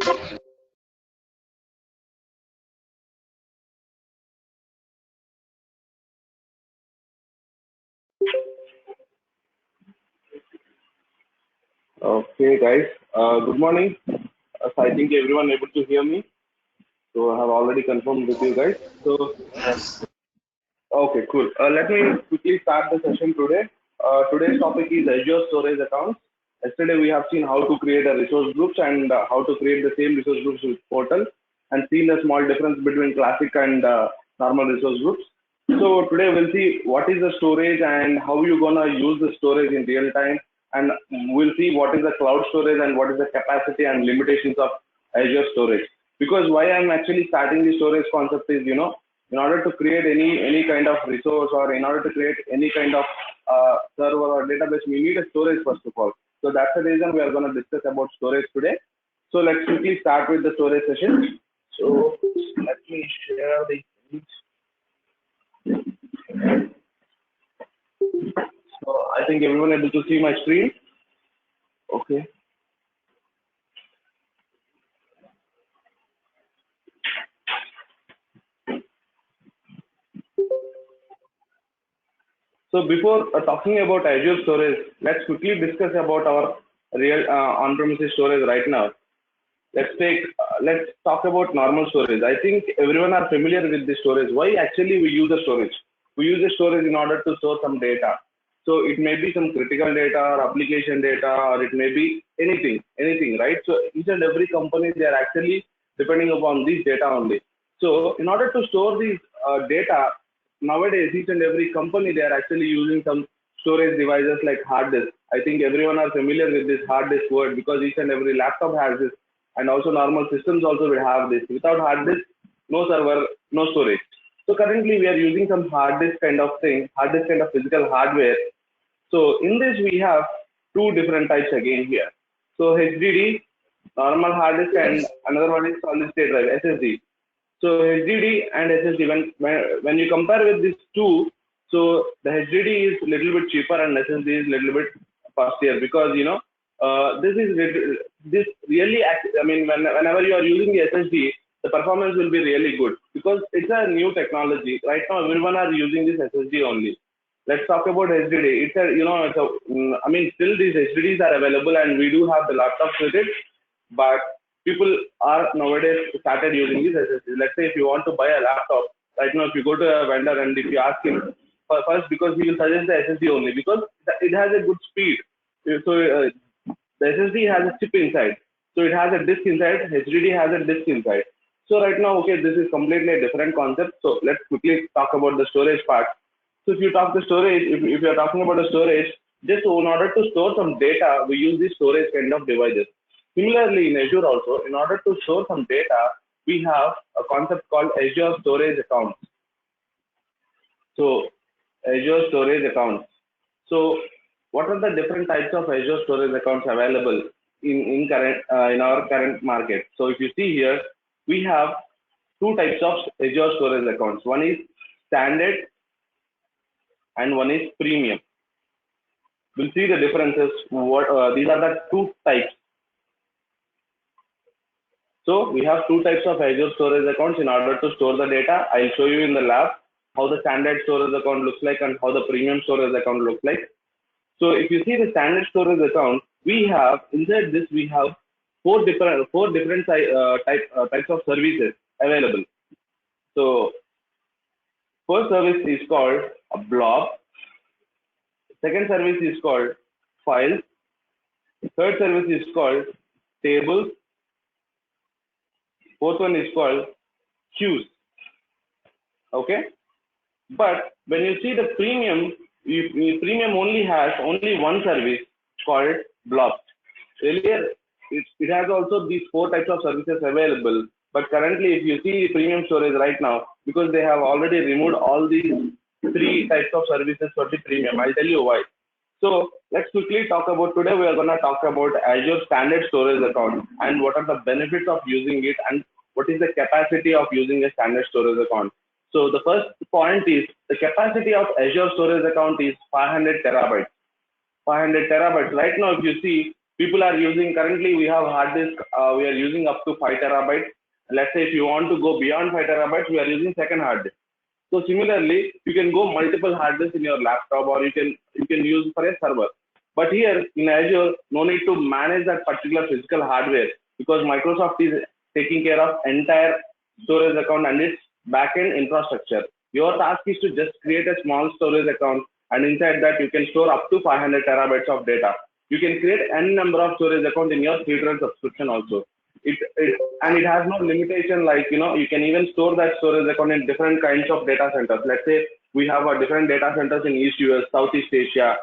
Okay, guys. Good morning. So I think everyone able to hear me. So I have already confirmed with you guys. So Yes. okay, cool. Let me quickly start the session today. Today's topic is Azure storage accounts. Yesterday we have seen how to create a resource groups and how to create the same resource groups with portal and seen the small difference between classic and normal resource groups. So today we'll see what is the storage and how you gonna use the storage in real time, and we'll see what is the cloud storage and what is the capacity and limitations of Azure storage. Because why I'm actually starting the storage concept is, in order to create any kind of resource, or in order to create any kind of server or database, we need a storage first of all. So that's the reason we are going to discuss about storage today. So let's quickly start with the storage session. So let me share the so I think everyone able to see my screen. Okay. So before talking about Azure storage, let's quickly discuss about our real on-premises storage right now. Let's talk about normal storage. I think everyone are familiar with the storage. Why actually we use the storage? We use the storage in order to store some data. So it may be some critical data or application data, or it may be anything, right? So each and every company, they are actually depending upon this data only. So in order to store these data, nowadays each and every company, they are actually using some storage devices like hard disk. I think everyone are familiar with this hard disk word, because each and every laptop has this, and also normal systems also will have this. Without hard disk, no server, no storage. So currently we are using some hard disk kind of thing, hard disk kind of physical hardware. So in this we have two different types again here. So HDD, normal hard disk, and another one is solid state drive, SSD. So HDD and SSD, when you compare with these two, so the HDD is little bit cheaper and SSD is little bit faster, because this really I mean, whenever you are using the SSD, the performance will be really good because it's a new technology. Right now, everyone are using this SSD only. Let's talk about HDD. I mean, still these HDDs are available and we do have the laptops with it, but people are nowadays started using this SSD. Let's say if you want to buy a laptop right now, if you go to a vendor and if you ask him first, because he will suggest the SSD only because it has a good speed. So the SSD has a chip inside, so it has a disk inside. HDD has a disk inside. So right now, okay, this is completely a different concept. So let's quickly talk about the storage part. So if you talk the storage, if you are talking about the storage, just in order to store some data, we use these storage kind of devices. Similarly, in Azure also, in order to store some data, we have a concept called Azure storage accounts. So Azure storage accounts. So what are the different types of Azure storage accounts available in our current market? So if you see here, we have two types of Azure storage accounts. One is standard and one is premium. We'll see the differences. These are the two types. So we have two types of Azure storage accounts in order to store the data. I'll show you in the lab how the standard storage account looks like and how the premium storage account looks like. So if you see the standard storage account, we have inside this we have four different types of services available. So first service is called a blob. Second service is called files. Third service is called tables. Fourth one is called queues. Okay, but when you see the premium, premium only has only one service called blobs. Earlier, it has also these four types of services available. But currently, if you see premium storage right now, because they have already removed all these three types of services for the premium, I'll tell you why. So let's quickly talk about today. We are going to talk about Azure standard storage account and what are the benefits of using it and what is the capacity of using a standard storage account. So the first point is the capacity of Azure storage account is 500 terabytes. 500 terabytes. Right now, if you see, People are using, currently we have hard disk, we are using up to 5 terabytes. Let's say if you want to go beyond 5 terabytes, we are using second hard disk. So similarly, you can go multiple hard disks in your laptop, or you can use for a server. But here in Azure, no need to manage that particular physical hardware, because Microsoft is taking care of entire storage account and its backend infrastructure. Your task is to just create a small storage account, and inside that you can store up to 500 terabytes of data. You can create any number of storage account in your free trial subscription also. And it has no limitation, like you can even store that storage account in different kinds of data centers. Let's say we have a different data centers in East US, Southeast Asia,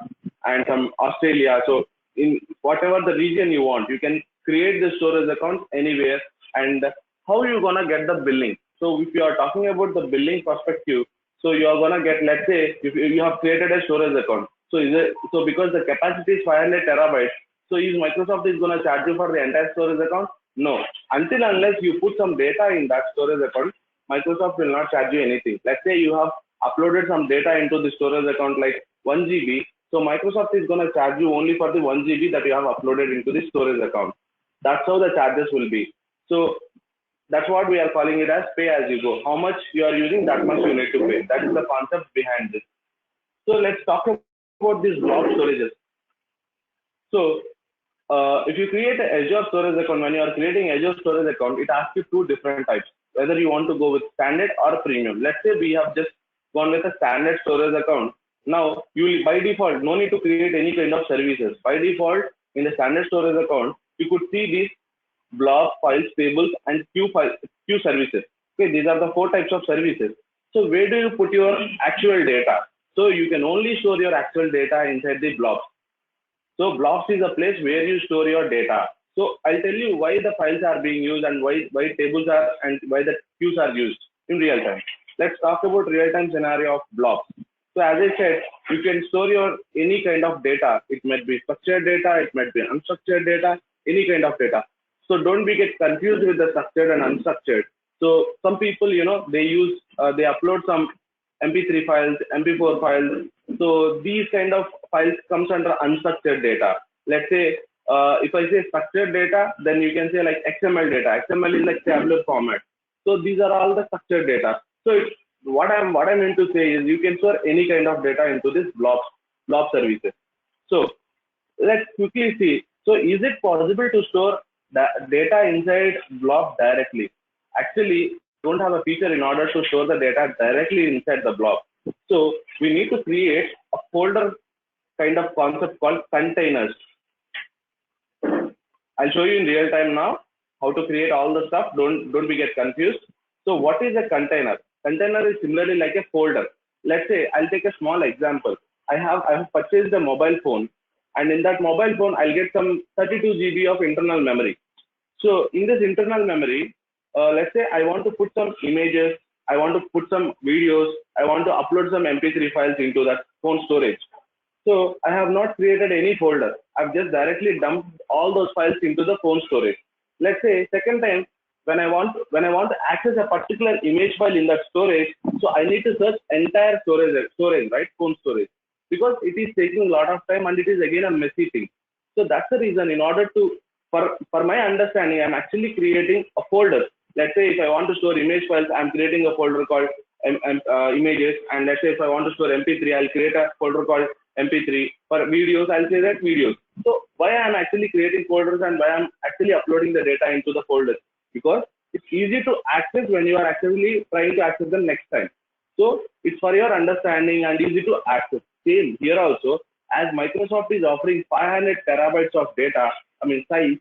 and some Australia. So in whatever the region you want, you can create the storage account anywhere. And how you gonna get the billing? So if you are talking about the billing perspective, so you are gonna get, let's say if you have created a storage account, so because the capacity is 500 terabytes, so is Microsoft is gonna charge you for the entire storage account? No, until unless you put some data in that storage account, Microsoft will not charge you anything. Let's say you have uploaded some data into the storage account like 1 GB, so Microsoft is going to charge you only for the 1 GB that you have uploaded into the storage account. That's how the charges will be. So that's what we are calling it as pay as you go. How much you are using, that much you need to pay. That is the concept behind this. So let's talk about these blob storages. So if you create an Azure storage account, when you are creating Azure storage account, it asks you two different types, whether you want to go with standard or premium. Let's say we have just gone with a standard storage account. Now, you will, by default, no need to create any kind of services. By default, in the standard storage account, you could see these blob files, tables, and queue services. Okay, these are the four types of services. So where do you put your actual data? So you can only store your actual data inside the blobs. So blobs is a place where you store your data. So I'll tell you why the files are being used and why tables are and why the queues are used in real time. Let's talk about real time scenario of blobs. So as I said, you can store your any kind of data. It might be structured data, it might be unstructured data, any kind of data. So don't be get confused with the structured and unstructured. So some people, they upload some MP3 files, MP4 files. So these kind of files comes under unstructured data. Let's say if I say structured data, then you can say like XML data. XML is like tabular format. So these are all the structured data. So what I meant to say is you can store any kind of data into this blob services. So let's quickly see. So is it possible to store data inside blob directly? Actually, don't have a feature in order to store the data directly inside the blob. So we need to create a folder kind of concept called containers. I'll show you in real time now how to create all the stuff. Don't be get confused. So what is a container? Container is similarly like a folder. Let's say I'll take a small example. I have purchased a mobile phone, and in that mobile phone I'll get some 32 GB of internal memory. So in this internal memory, let's say I want to put some images, I want to put some videos, I want to upload some MP3 files into that phone storage. So I have not created any folder. I've just directly dumped all those files into the phone storage. Let's say second time, when I want to access a particular image file in that storage, so I need to search entire storage, right? Phone storage, because it is taking a lot of time and it is again a messy thing. So that's the reason, in order to, for my understanding, I'm actually creating a folder. Let's say if I want to store image files, I'm creating a folder called images. And let's say if I want to store MP3, I'll create a folder called MP3. For videos, I'll say that videos. So why I'm actually creating folders and why I'm actually uploading the data into the folders? Because it's easy to access when you are actually trying to access them next time. So it's for your understanding and easy to access. Same here also, as Microsoft is offering 500 terabytes of data, size.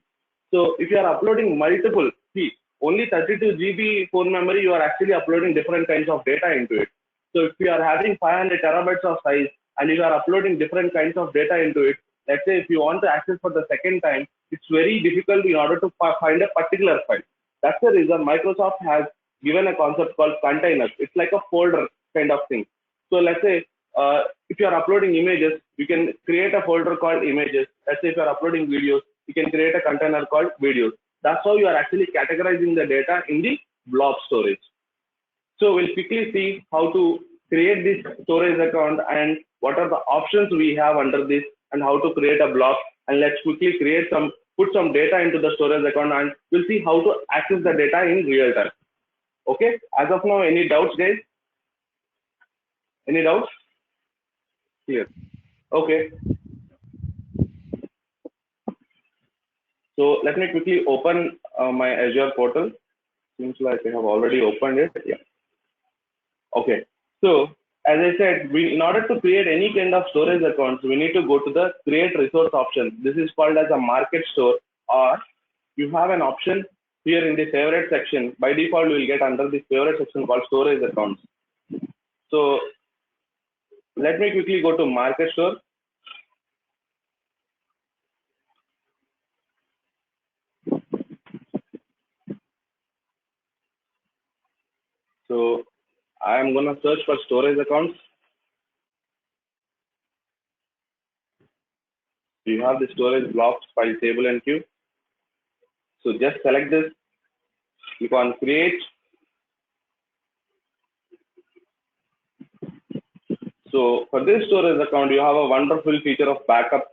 So if you are uploading multiple, see, only 32 GB phone memory, you are actually uploading different kinds of data into it. So if you are having 500 terabytes of size and you are uploading different kinds of data into it, let's say if you want to access for the second time, it's very difficult in order to find a particular file. That's the reason Microsoft has given a concept called containers. It's like a folder kind of thing. So let's say if you are uploading images, you can create a folder called images. Let's say if you are uploading videos, you can create a container called videos. That's how you are actually categorizing the data in the blob storage. So we'll quickly see how to create this storage account and what are the options we have under this and how to create a blob and let's quickly put some data into the storage account, and we'll see how to access the data in real time. Okay, as of now, any doubts, guys? Any doubts? Clear. Okay. So let me quickly open my Azure portal. Seems like I have already opened it. Yeah. Okay. So as I said, in order to create any kind of storage accounts, we need to go to the create resource option. This is called as a market store, or you have an option here in the favorite section. By default, you will get under the favorite section called storage accounts. So let me quickly go to market store. So I am going to search for storage accounts. You have the storage blocks, file, table, and queue. So just select this. Click on create. So for this storage account, you have a wonderful feature of backup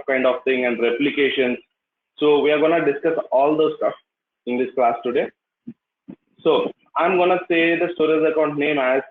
kind of thing, and replication. So we are going to discuss all those stuff in this class today. So I'm going to say the storage account name as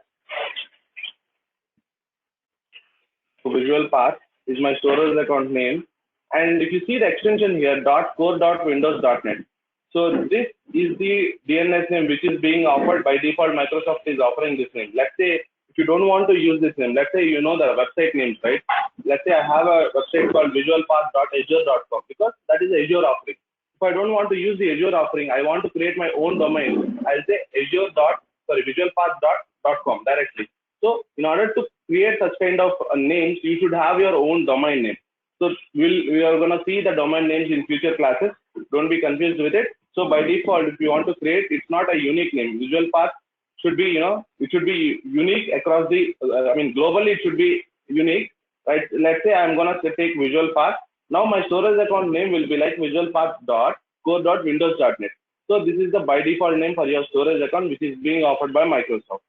Visual Path is my storage account name. And if you see the extension here, .core.windows.net. So this is the DNS name which is being offered by default. Microsoft is offering this name. Let's say if you don't want to use this name, let's say you know the website names, right? Let's say I have a website called visualpath.azure.com because that is Azure offering. If I don't want to use the Azure offering, I want to create my own domain. I'll say visualpath.com directly. So in order to create such kind of names, you should have your own domain name. So we are going to see the domain names in future classes. Don't be confused with it. So by default, if you want to create, it's not a unique name. Visual Path should be, it should be unique across the, globally it should be unique, right? Let's say I'm going to take Visual Path. Now my storage account name will be like visualpath.core.windows.net. So this is the by default name for your storage account, which is being offered by Microsoft.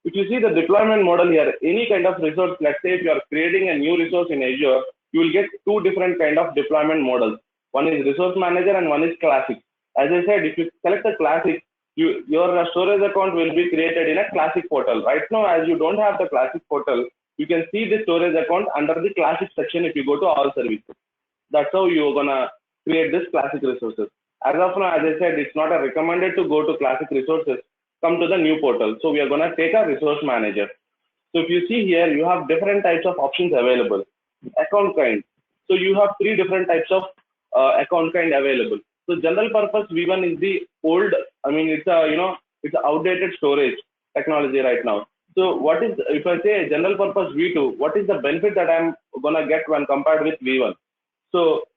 If you see the deployment model here, any kind of resource, let's say if you are creating a new resource in Azure, you will get two different kind of deployment models. One is resource manager and one is classic. As I said, if you select the classic, your storage account will be created in a classic portal. Right now, as you don't have the classic portal, you can see the storage account under the classic section if you go to all services. That's how you're gonna create this classic resources. As of now, as I said, it's not a recommended to go to classic resources. Come to the new portal. So we are gonna take a resource manager. So if you see here, you have different types of options available. Account kind. So you have three different types of account kind available. So general purpose V1 is the old. It's a it's an outdated storage technology right now. So what is, if I say general purpose V2, what is the benefit that I'm gonna get when compared with V1? So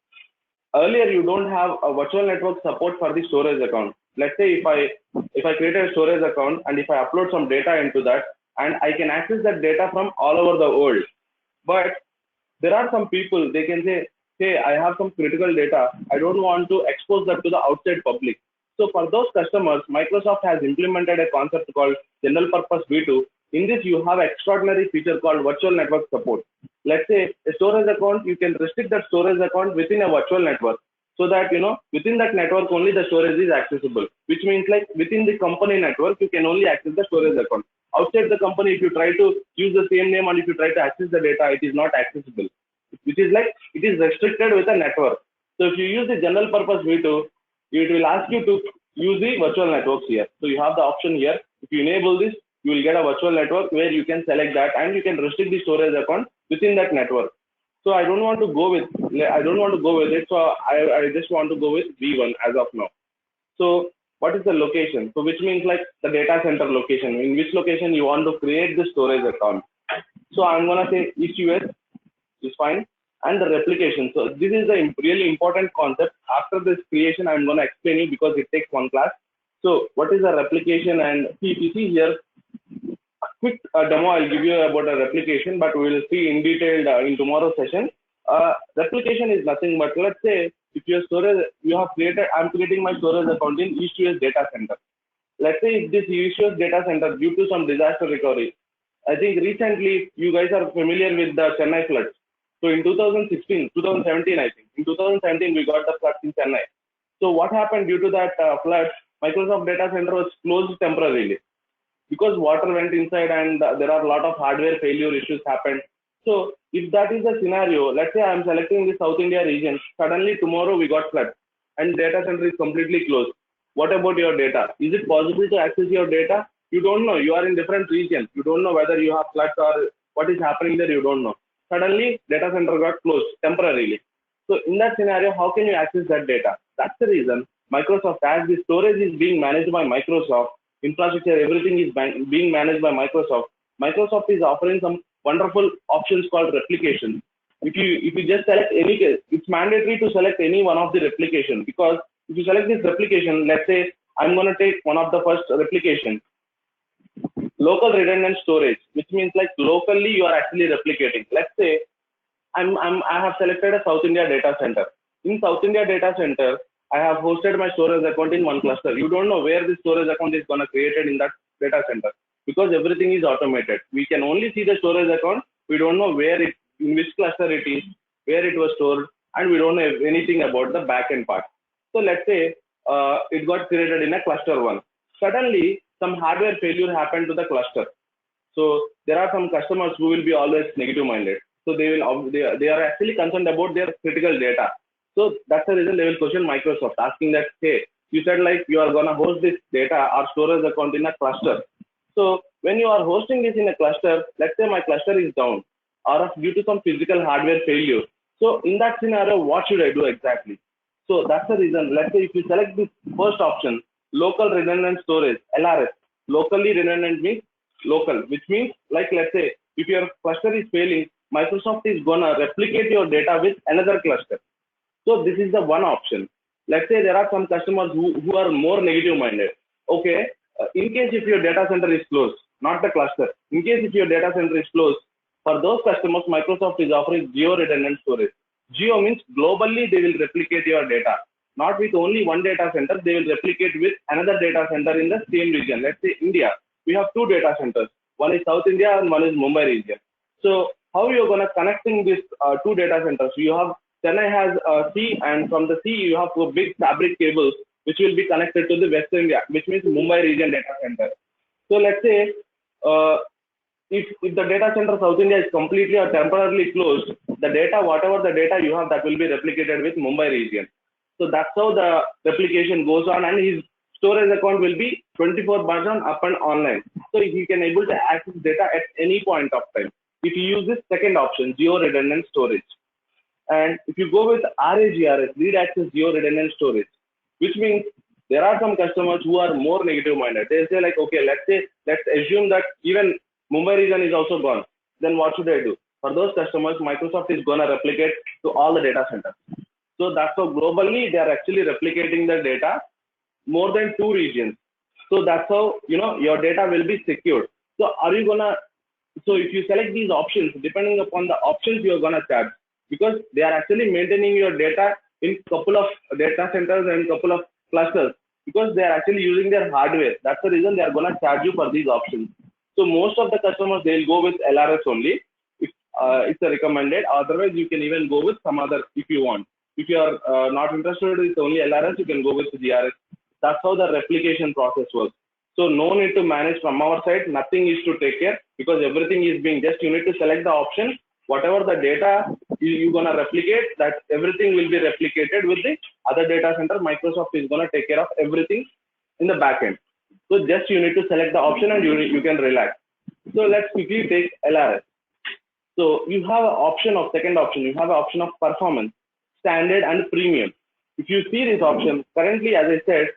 earlier you don't have a virtual network support for the storage account. Let's say if I create a storage account and if I upload some data into that, and I can access that data from all over the world. But there are some people, they can say, hey, I have some critical data. I don't want to expose that to the outside public. So for those customers, Microsoft has implemented a concept called general purpose V2. In this, you have extraordinary feature called virtual network support. Let's say a storage account, you can restrict that storage account within a virtual network. So that, within that network, only the storage is accessible, which means like within the company network, you can only access the storage account. Outside the company, if you try to use the same name and if you try to access the data, it is not accessible, which is like it is restricted with a network. So if you use the general purpose V2, it will ask you to use the virtual networks here. So you have the option here. If you enable this, you will get a virtual network where you can select that and you can restrict the storage account within that network. So I don't want to go with it. So I just want to go with V1 as of now. So what is the location? So which means like the data center location, in which location you want to create the storage account. So I'm going to say East US is fine. And the replication. So this is a really important concept. After this creation, I'm going to explain you because it takes one class. So what is a replication? And if you see here, a quick demo I'll give you about a replication, but we will see in detail in tomorrow's session. Replication is nothing but, let's say if your storage you have created, I'm creating my storage account in East US data center. Let's say if this East US data center due to some disaster recovery, I think recently you guys are familiar with the Chennai floods. So in 2016, 2017, I think, in 2017, we got the floods in Chennai. So what happened due to that flood? Microsoft data center was closed temporarily because water went inside and there are a lot of hardware failure issues happened. So if that is the scenario, let's say I'm selecting the South India region, suddenly tomorrow we got flood and data center is completely closed. What about your data? Is it possible to access your data? You don't know. You are in different regions. You don't know whether you have floods or what is happening there. You don't know. Suddenly data center got closed temporarily. So in that scenario, how can you access that data? That's the reason Microsoft, as the storage is being managed by Microsoft, infrastructure, everything is being managed by Microsoft. Microsoft is offering some wonderful options called replication. If you just select any case, it's mandatory to select any one of the replication, because if you select this replication, let's say I'm going to take one of the first replication, local redundant storage, which means like locally you are actually replicating. Let's say I have selected a South India data center. In South India data center, I have hosted my storage account in one cluster. You don't know where the storage account is going to created in that data center because everything is automated. We can only see the storage account. We don't know where it, in which cluster it is, where it was stored, and we don't know anything about the backend part. So let's say it got created in a cluster one. Suddenly, some hardware failure happened to the cluster. So there are some customers who will be always negative minded. So they are actually concerned about their critical data. So that's the reason they will question Microsoft, asking that, hey, you said like you are gonna host this data or storage account in a cluster. So when you are hosting this in a cluster, let's say my cluster is down or due to some physical hardware failure. So in that scenario, what should I do exactly? So that's the reason. Let's say if you select this first option, local redundant storage, LRS, locally redundant means local, which means like let's say if your cluster is failing, Microsoft is gonna replicate your data with another cluster. So this is the one option. Let's say there are some customers who are more negative minded. Okay, in case if your data center is closed, not the cluster, in case if your data center is closed, for those customers, Microsoft is offering geo redundant storage. Geo means globally they will replicate your data. Not with only one data center, they will replicate with another data center in the same region. Let's say India, we have two data centers. One is South India and one is Mumbai region. So how you're gonna connecting these two data centers? You have Chennai has a sea, and from the sea you have two big fabric cables which will be connected to the West India, which means Mumbai region data center. So let's say if the data center South India is completely or temporarily closed, the data, whatever the data you have, that will be replicated with Mumbai region. So that's how the replication goes on, and his storage account will be 24/7 up and online. So he can able to access data at any point of time if you use this second option, geo redundant storage. And if you go with RAGRS, read access geo redundant storage, which means there are some customers who are more negative minded. They say like, okay, let's assume that even Mumbai region is also gone. Then what should I do? For those customers, Microsoft is gonna replicate to all the data centers. So that's how globally they are actually replicating the data more than 2 regions. So that's how your data will be secured. So are you gonna? So if you select these options, depending upon the options you are gonna charge, because they are actually maintaining your data in couple of data centers and couple of clusters, because they are actually using their hardware. That's the reason they are gonna charge you for these options. So most of the customers, they'll go with LRS only if it's a recommended. Otherwise, you can even go with some other if you want. If you are not interested with only LRS, you can go with GRS. That's how the replication process works. So no need to manage from our side. Nothing is to take care, because everything is being just, you need to select the option. Whatever the data you're going to replicate, that everything will be replicated with the other data center. Microsoft is going to take care of everything in the backend. So just you need to select the option and you can relax. So let's quickly take LRS. So you have an option of second option. You have an option of performance, standard and premium. If you see this option, currently, as I said,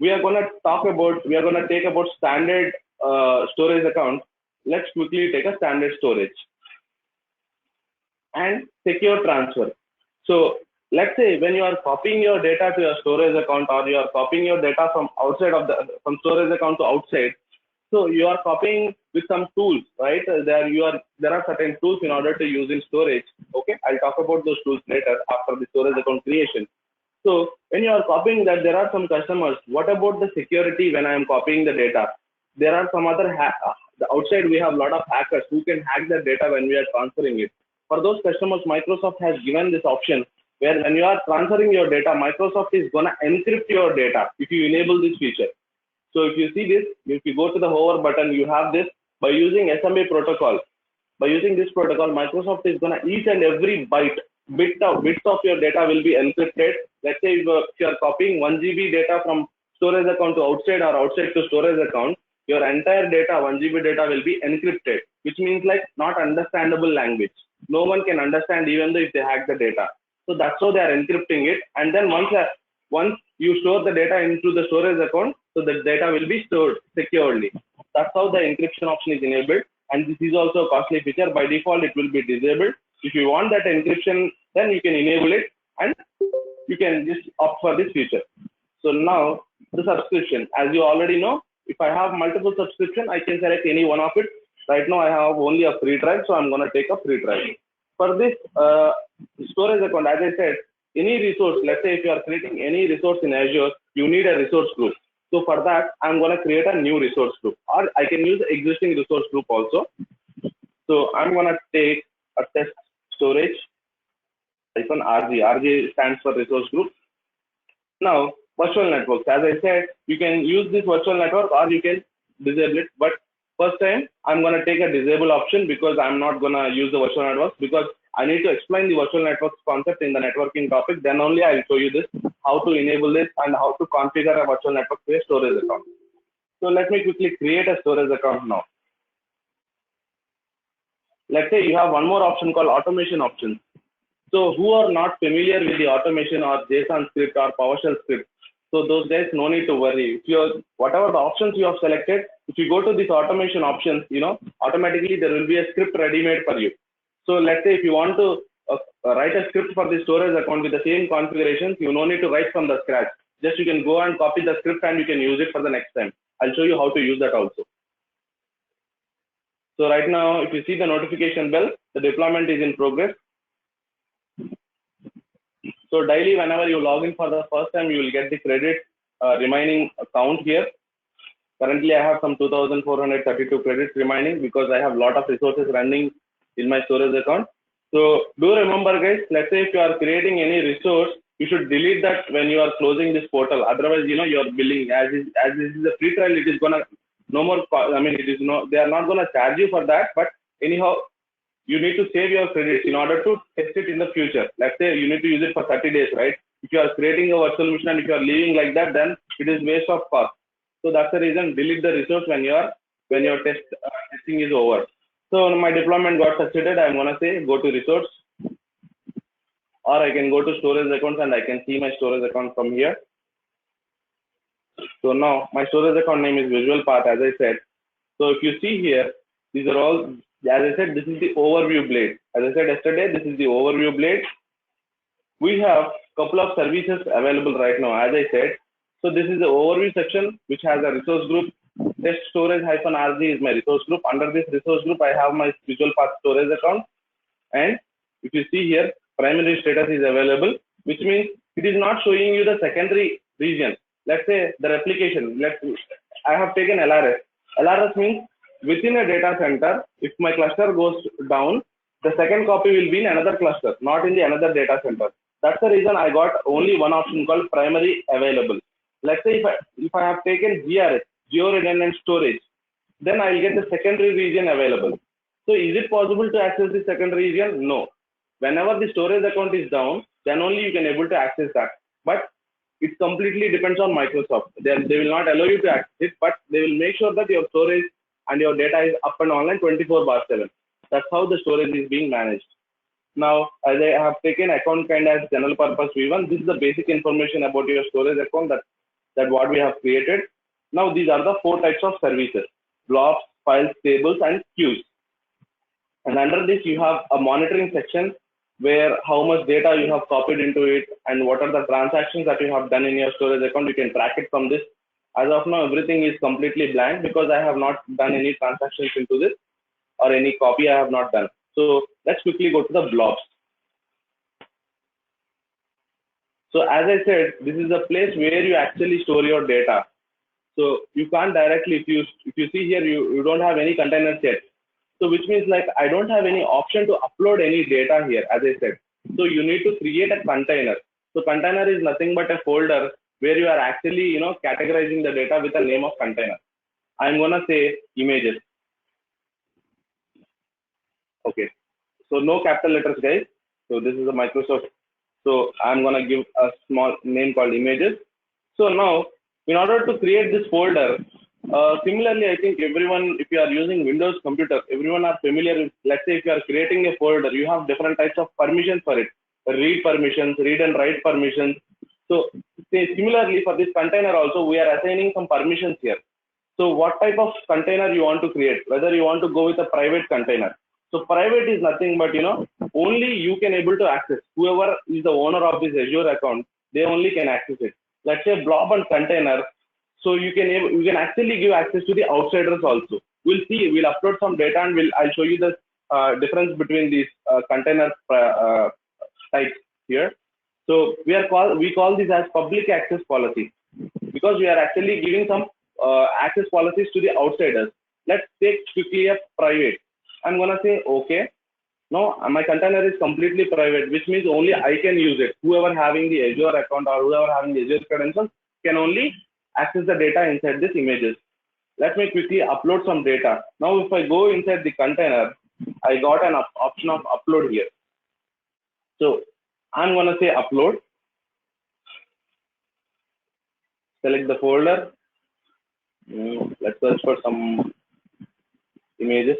we are going to take about standard storage account. Let's quickly take a standard storage and secure transfer. So let's say when you are copying your data to your storage account, or you are copying your data from outside of from storage account to outside, so you are copying with some tools, right? There are certain tools in order to use in storage. Okay, I'll talk about those tools later after the storage account creation. So when you are copying that, there are some customers. What about the security when I am copying the data? There are some other outside we have a lot of hackers who can hack the data when we are transferring it. For those customers, Microsoft has given this option where when you are transferring your data, Microsoft is going to encrypt your data if you enable this feature. So if you see this, if you go to the hover button, you have this by using SMA protocol. By using this protocol, Microsoft is going to each and every bits of your data will be encrypted. Let's say if you are copying 1 GB data from storage account to outside or outside to storage account, your entire data, 1 GB data will be encrypted, which means like not understandable language. No one can understand even though if they hack the data. So that's how they are encrypting it. And then once you store the data into the storage account, so the data will be stored securely. That's how the encryption option is enabled. And this is also a costly feature. By default, it will be disabled. If you want that encryption, then you can enable it and you can just opt for this feature. So now the subscription, as you already know, if I have multiple subscription, I can select any one of it. Right now I have only a free trial, so I'm going to take a free trial. For this storage account, as I said, any resource, let's say if you are creating any resource in Azure, you need a resource group. So for that, I'm going to create a new resource group, or I can use existing resource group also. So I'm going to take a test storage -RG. RG stands for resource group. Now, virtual networks, as I said, you can use this virtual network or you can disable it. But first time, I'm going to take a disable option because I'm not going to use the virtual networks, because I need to explain the virtual networks concept in the networking topic. Then only I'll show you this, how to enable this and how to configure a virtual network to a storage account. So let me quickly create a storage account now. Let's say you have one more option called automation options. So who are not familiar with the automation or JSON script or PowerShell script, so those guys, no need to worry. If whatever the options you have selected, if you go to this automation options, automatically there will be a script ready-made for you. So let's say if you want to write a script for the storage account with the same configurations, you no need to write from the scratch. Just you can go and copy the script and you can use it for the next time. I'll show you how to use that also. So right now, if you see the notification bell, the deployment is in progress. So daily, whenever you log in for the first time, you will get the credit remaining count here. Currently, I have some 2,432 credits remaining because I have a lot of resources running in my storage account. So do remember, guys, let's say if you are creating any resource, you should delete that when you are closing this portal. Otherwise, your billing, as this is a free trial, it is gonna no more. I mean, it is no. They are not gonna charge you for that. But anyhow, you need to save your credits in order to test it in the future. Let's say you need to use it for 30 days, right? If you are creating a virtual machine and if you are leaving like that, then it is waste of cost. So that's the reason, delete the resource when your testing is over. So my deployment got succeeded. I'm gonna say go to resource, or I can go to storage accounts and I can see my storage account from here. So now my storage account name is Visual Path, as I said. So if you see here, these are all, as I said, this is the overview blade. As I said yesterday, this is the overview blade. We have a couple of services available right now, as I said. So this is the overview section, which has a resource group. Test storage -RG is my resource group. Under this resource group, I have my Visual Path storage account. And if you see here, primary status is available, which means it is not showing you the secondary region. Let's say the replication. I have taken LRS. LRS means within a data center, if my cluster goes down, the second copy will be in another cluster, not in the another data center. That's the reason I got only one option called primary available. Let's say if I have taken GRS, geo redundant storage, then I'll get the secondary region available. So is it possible to access the secondary region? No. Whenever the storage account is down, then only you can able to access that. But it completely depends on Microsoft. They will not allow you to access it, but they will make sure that your storage and your data is up and online 24/7. That's how the storage is being managed. Now, as I have taken account kind as general purpose V1, this is the basic information about your storage account that what we have created. Now, these are the 4 types of services: blobs, files, tables, and queues. And under this, you have a monitoring section where how much data you have copied into it and what are the transactions that you have done in your storage account. You can track it from this. As of now, everything is completely blank because I have not done any transactions into this, or any copy I have not done. So let's quickly go to the blobs. So as I said, this is a place where you actually store your data. So you can't directly, if you see here, you don't have any containers yet. So which means like I don't have any option to upload any data here, as I said. So you need to create a container. So container is nothing but a folder where you are actually, categorizing the data with a name of container. I'm gonna say images. Okay. So no capital letters, guys. So this is a Microsoft. So I'm gonna give a small name called images. So now, in order to create this folder, similarly, I think everyone, if you are using Windows computer, everyone are familiar with, let's say if you are creating a folder, you have different types of permissions for it. Read permissions, read and write permissions. So say similarly for this container also, we are assigning some permissions here. So what type of container you want to create, whether you want to go with a private container. So private is nothing but, only you can able to access. Whoever is the owner of this Azure account, they only can access it. Let's say blob and container. So you can actually give access to the outsiders also. We'll see, we'll upload some data and I'll show you the difference between these container types here. So we call this as public access policy, because we are actually giving some access policies to the outsiders. Let's take quickly a private. I'm gonna say okay. No, my container is completely private, which means only I can use it. Whoever having the Azure account or whoever having the Azure credentials can only access the data inside these images. Let me quickly upload some data. Now, if I go inside the container, I got an option of upload here. So I'm gonna say upload. Select the folder. Let's search for some images.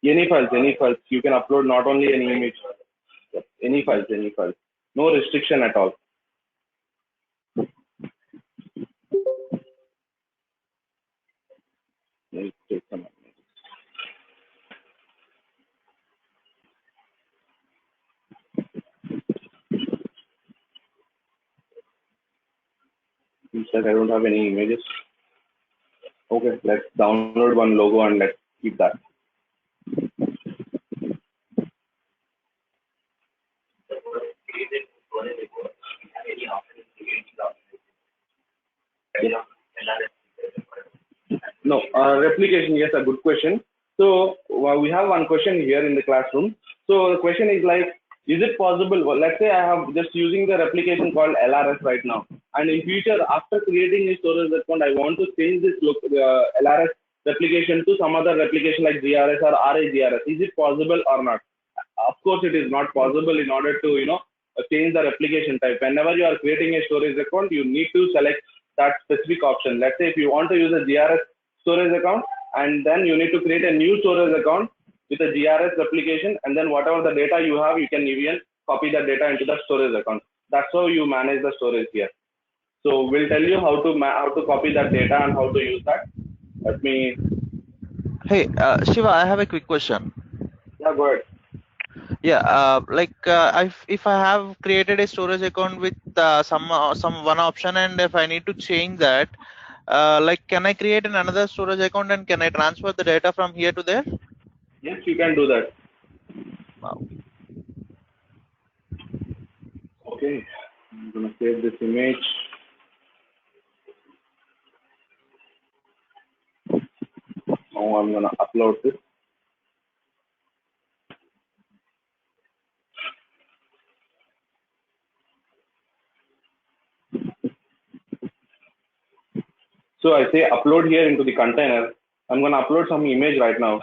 Any files. You can upload not only any image, any files. No restriction at all. Let's take some. Instead, I don't have any images. Okay, let's download one logo and let's keep that. No, replication, yes, a good question. So we have one question here in the classroom. So the question is like, is it possible, well, let's say I have just using the replication called LRS right now. And in future, after creating a storage account, I want to change this LRS replication to some other replication like GRS or RAGRS. Is it possible or not? Of course, it is not possible. In order to, change the replication type. Whenever you are creating a storage account, you need to select that specific option. Let's say if you want to use a GRS storage account, and then you need to create a new storage account with a GRS replication, and then whatever the data you have, you can even copy that data into the storage account. That's how you manage the storage here. So we'll tell you how to copy that data and how to use that. Let me. Hey, Shiva, I have a quick question. Yeah, go ahead. Yeah, if I have created a storage account with some one option, and if I need to change that, can I create another storage account and can I transfer the data from here to there? Yes, you can do that. Wow. Okay, I'm gonna save this image. Now I'm gonna upload this. So I say upload here into the container. I'm gonna upload some image right now.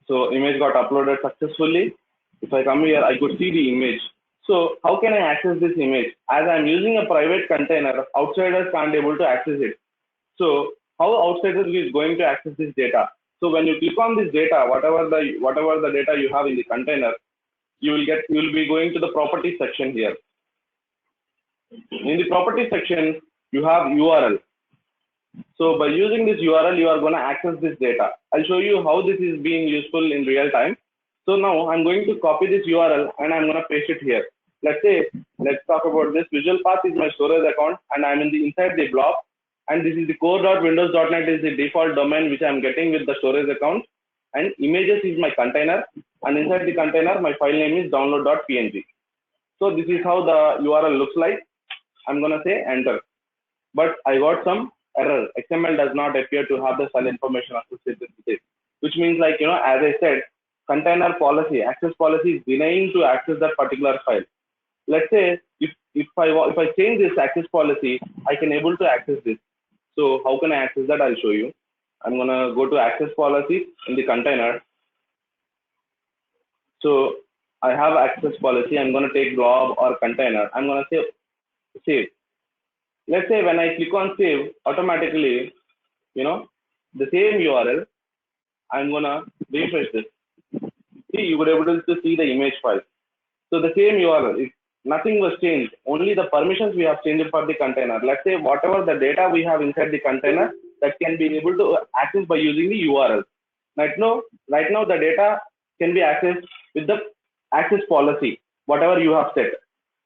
So image got uploaded successfully. If I come here, I could see the image. So how can I access this image? As I'm using a private container, outsiders can't able to access it. So how outsiders is going to access this data? So when you click on this data, whatever the data you have in the container, you will be going to the property section here. In the property section, you have URL. So by using this URL, you are going to access this data. I'll show you how this is being useful in real time. So now I'm going to copy this URL and I'm going to paste it here. Let's talk about this. Visual Path is my storage account and I'm inside the blob. And this is the core.windows.net is the default domain which I'm getting with the storage account. And images is my container. and inside the container, my file name is download.png. So this is how the URL looks like. I'm gonna say enter, but I got some error. XML does not appear to have the cell information associated with it, which means like, as I said, container policy, access policy is denying to access that particular file. Let's say if I change this access policy, I can able to access this. So how can I access that? I'll show you. I'm gonna go to access policy in the container. So I have access policy. I'm gonna take blob or container. I'm gonna say save. Let's say when I click on save, automatically, the same URL, I'm gonna refresh this. See, you were able to see the image file. So the same URL, nothing was changed. Only the permissions we have changed for the container. Let's say whatever the data we have inside the container, that can be able to access by using the URL. Right now the data can be accessed with the access policy, whatever you have set.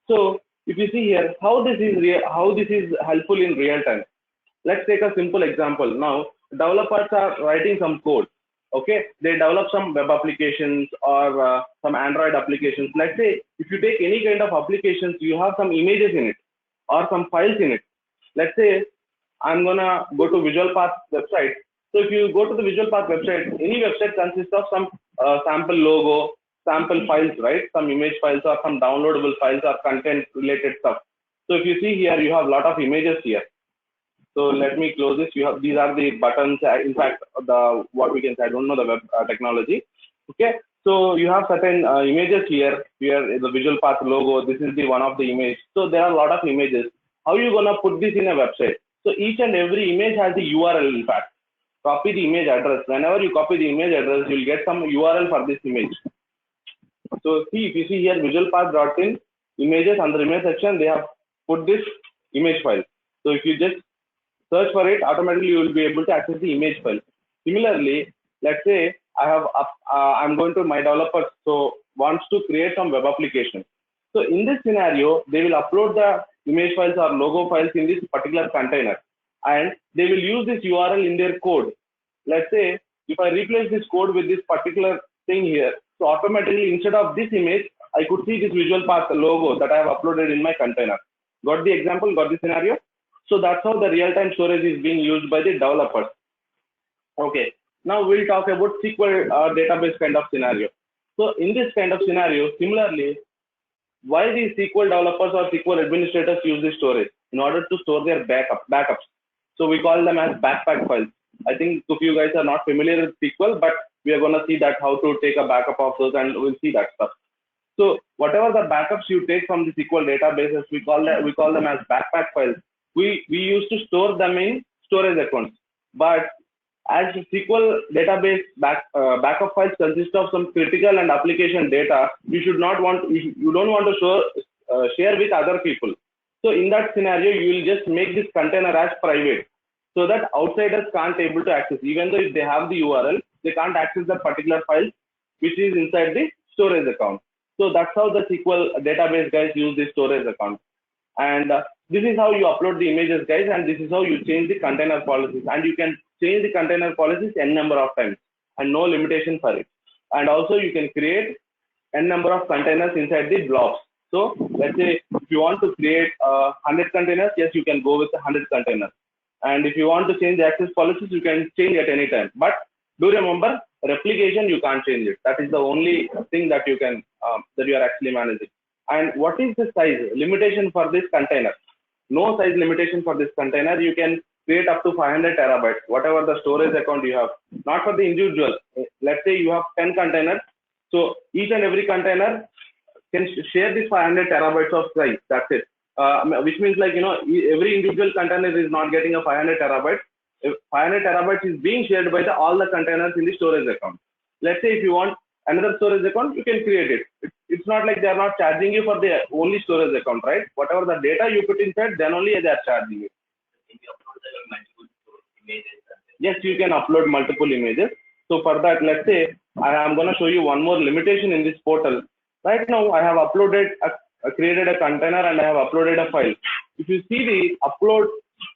So if you see here how this is helpful in real time. Let's take a simple example. Now developers are writing some code. Okay, they develop some web applications or some Android applications. Let's say if you take any kind of applications, you have some images in it or some files in it. Let's say I'm gonna go to Visual Path website. So if you go to the Visual Path website, any website consists of some sample logo, sample files, right? Some image files or some downloadable files or content related stuff. So if you see here, you have a lot of images here. So let me close this. These are the buttons. In fact, what we can say, I don't know the web technology. Okay, so you have certain images here. Here is the Visual Path logo. This is the one of the image. So there are a lot of images. How are you gonna put this in a website? So each and every image has the URL. In fact, copy the image address. Whenever you copy the image address, you'll get some URL for this image. So see, if you see here, visualpath.in images, under image section, they have put this image file. So if you just search for it, automatically you will be able to access the image file. Similarly, let's say I'm going to my developer, so wants to create some web application. So in this scenario, they will upload the image files or logo files in this particular container, and they will use this URL in their code. Let's say if I replace this code with this particular thing here, so automatically instead of this image, I could see this Visual Path logo that I have uploaded in my container. Got the example? Got the scenario? So that's how the real-time storage is being used by the developers. Okay, now we'll talk about SQL database kind of scenario. So in this kind of scenario, similarly, why these SQL developers or SQL administrators use this storage? In order to store their backups. So we call them as backpack files. I think if you guys are not familiar with SQL, but we are going to see that how to take a backup of those, and we'll see that stuff. So whatever the backups you take from the SQL databases, we call them as backpack files. We used to store them in storage accounts, but as SQL database backup files consist of some critical and application data, you don't want to share with other people. So in that scenario, you will just make this container as private, so that outsiders can't able to access. Even though if they have the URL, they can't access that particular file which is inside the storage account. So that's how the SQL database guys use this storage account. And this is how you upload the images, guys, and this is how you change the container policies. And you can change the container policies n number of times, and no limitation for it. And also you can create n number of containers inside the blobs. So let's say if you want to create 100 containers, yes, you can go with 100 containers. And if you want to change the access policies, you can change at any time. But do remember, replication, you can't change it. That is the only thing that you can that you are actually managing. And what is the size limitation for this container? No size limitation for this container. You can create up to 500 terabytes, whatever the storage account you have. Not for the individual. Let's say you have 10 containers. So each and every container can share this 500 terabytes of size. That's it. Which means like, every individual container is not getting a 500 terabytes. 500 terabytes is being shared by all the containers in the storage account. Let's say if you want another storage account, you can create it. It's not like they are not charging you for the only storage account, right? Whatever the data you put inside, then only they are charging you. Yes, you can upload multiple images. So for that, let's say I am going to show you one more limitation in this portal. Right now, I have created a container and I have uploaded a file. If you see the upload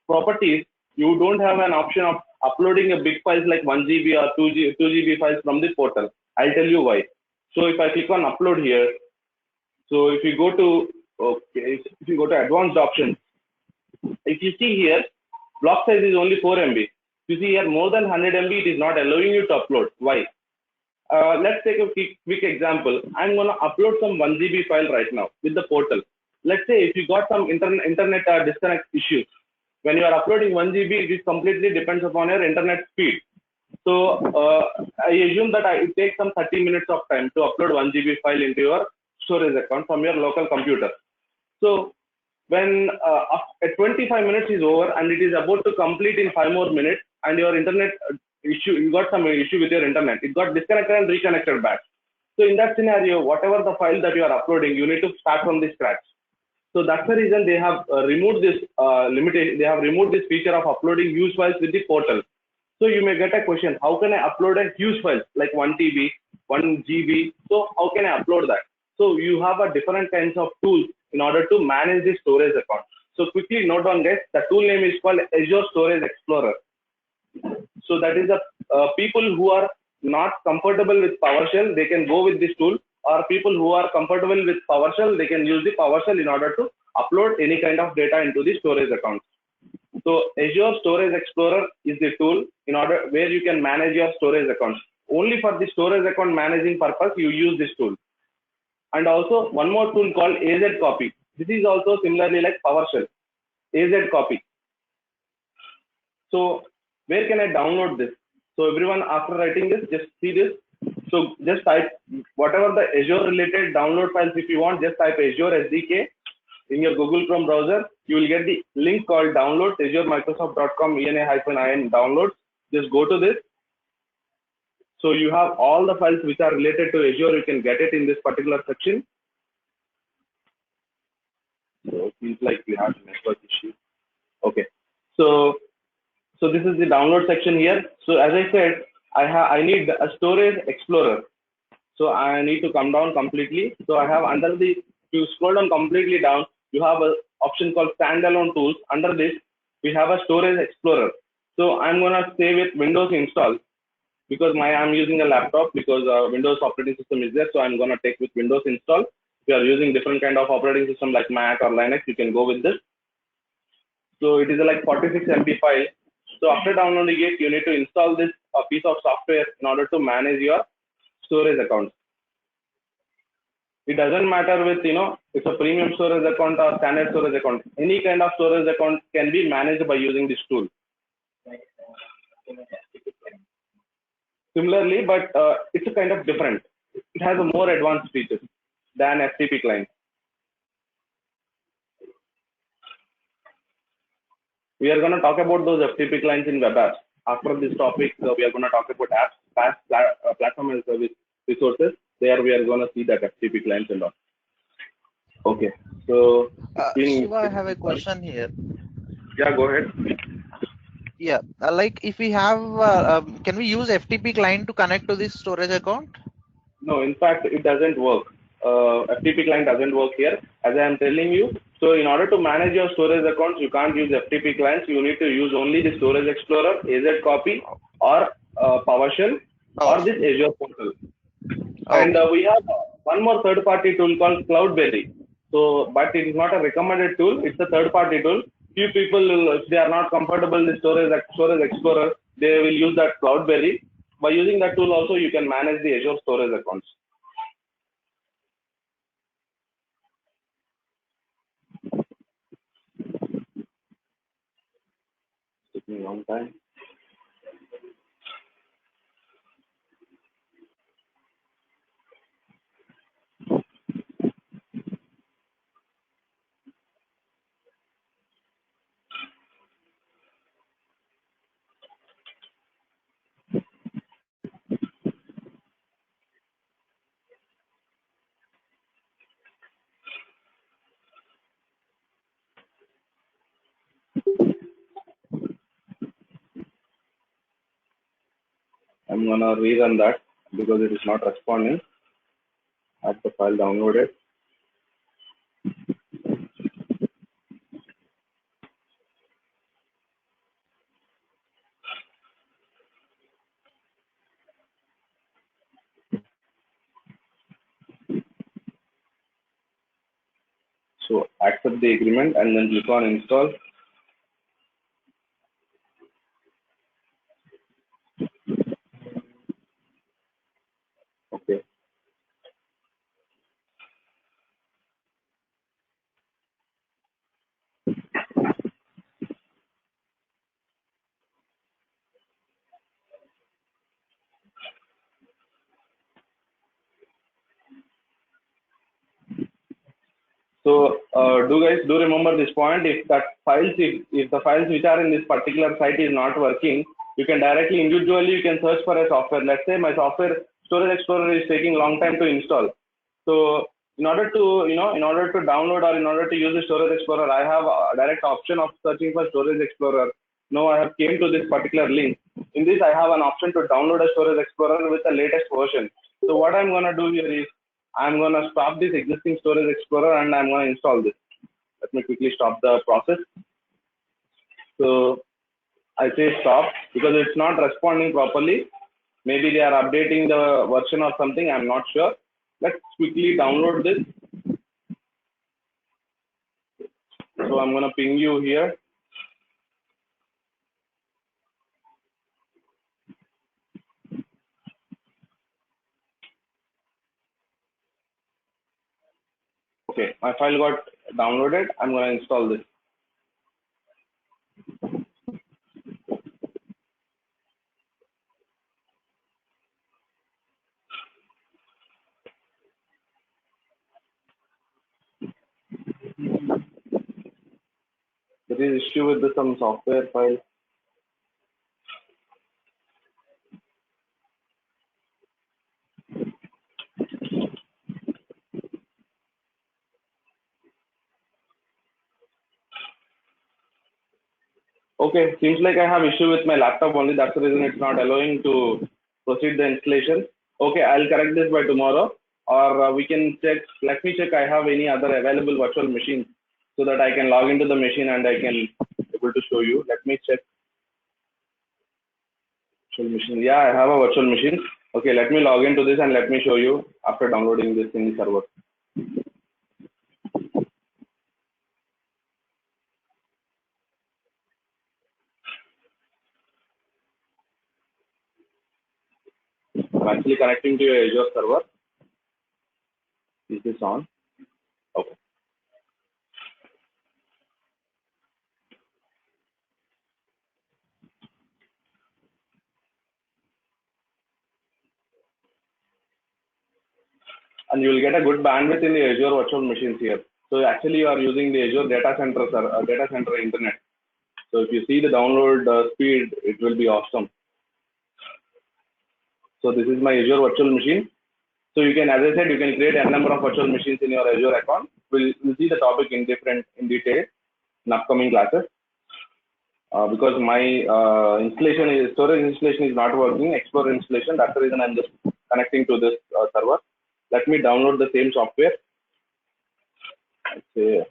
properties, you don't have an option of uploading a big files like 1 GB or 2 GB files from the portal. I'll tell you why. So if I click on upload here, so if you go to advanced options, if you see here, block size is only 4 MB. You see here more than 100 MB, it is not allowing you to upload. Why? Let's take a quick example. I'm gonna upload some 1 GB file right now with the portal. Let's say if you got some internet disconnect issues, when you are uploading 1 GB, it completely depends upon your internet speed. So I assume that it takes some 30 minutes of time to upload 1 GB file into your storage account from your local computer. So when at 25 minutes is over and it is about to complete in 5 more minutes, and your internet you got some issue with your internet, it got disconnected and reconnected back. So in that scenario, whatever the file that you are uploading, you need to start from the scratch. So that's the reason they have removed this limitation. They have removed this feature of uploading huge files with the portal. So you may get a question, how can I upload a huge file like 1 TB, 1 GB? So how can I upload that? So you have a different kinds of tools in order to manage the storage account. So quickly note down guys, the tool name is called Azure Storage Explorer. So that is the people who are not comfortable with PowerShell, they can go with this tool, or people who are comfortable with PowerShell, they can use the PowerShell in order to upload any kind of data into the storage account. So Azure Storage Explorer is the tool in order where you can manage your storage accounts. Only for the storage account managing purpose, you use this tool. And also one more tool called AZ Copy. This is also similarly like PowerShell. AZ Copy. So where can I download this? So everyone, after writing this, just see this. So just type whatever the Azure related download files. If you want, just type Azure SDK in your Google Chrome browser. You will get the link called downloads, azuremicrosoft.com ENA-IN downloads. Just go to this. So you have all the files which are related to Azure. You can get it in this particular section. So it seems like we have network issue. Okay. So this is the download section here. So as I said, I need a storage explorer. So I need to come down completely. So I have under the, if you scroll down completely down, you have an option called standalone tools. Under this, we have a storage explorer. So I'm gonna stay with Windows install because I'm using a laptop because Windows operating system is there. So I'm gonna take with Windows install. If you are using different kind of operating system like Mac or Linux, you can go with this. So it is a like 46 MB file. So after downloading it, you need to install this piece of software in order to manage your storage account. It doesn't matter with, it's a premium storage account or standard storage account. Any kind of storage account can be managed by using this tool. Similarly, but it's a kind of different. It has a more advanced features than FTP client. We are going to talk about those FTP clients in web apps. After this topic, we are going to talk about apps, platform and service resources. There we are going to see that FTP clients and all. Okay. So, Shiva, I have a question here. Yeah, go ahead. Yeah, like if we have, can we use FTP client to connect to this storage account? No, in fact, it doesn't work. FTP client doesn't work here. As I am telling you, so in order to manage your storage accounts, you can't use FTP clients. You need to use only the Storage Explorer, AZ Copy, or PowerShell, or this Azure portal. And we have one more third-party tool called Cloudberry. So, but it is not a recommended tool. It's a third-party tool. Few people, if they are not comfortable with Storage Explorer, they will use that Cloudberry. By using that tool also, you can manage the Azure storage accounts. Taking a long time. I'm gonna rerun that because it is not responding. Have the file downloaded. So accept the agreement and then click on install. Okay. So do guys do remember this point? If the files which are in this particular site is not working, you can directly individually you can search for a software. Let's say my software Storage Explorer is taking long time to install. So in order to download or in order to use the Storage Explorer, I have a direct option of searching for Storage Explorer. Now I have came to this particular link. In this I have an option to download a Storage Explorer with the latest version. So what I'm gonna do here is I'm going to stop this existing Storage Explorer and I'm going to install this. Let me quickly stop the process. So I say stop because it's not responding properly. Maybe they are updating the version or something. I'm not sure. Let's quickly download this. So I'm going to ping you here. Okay, my file got downloaded. I'm going to install this. There is issue with some software file. Okay, seems like I have issue with my laptop only. That's the reason it's not allowing to proceed the installation. Okay, I'll correct this by tomorrow, or we can check. Let me check. I have any other available virtual machines so that I can log into the machine and I can able to show you. Let me check virtual machine. Yeah, I have a virtual machine. Okay, let me log into this and let me show you after downloading this in the server. I'm actually connecting to your Azure server. Is this on? Okay. And you will get a good bandwidth in the Azure virtual machines here. So actually you are using the Azure data center internet. So if you see the download speed, it will be awesome. So this is my Azure virtual machine. So you can, as I said, you can create a number of virtual machines in your Azure account. We'll see the topic in detail in upcoming classes. Because my storage installation is not working, Explorer installation. That's the reason I'm just connecting to this server. Let me download the same software. Let's say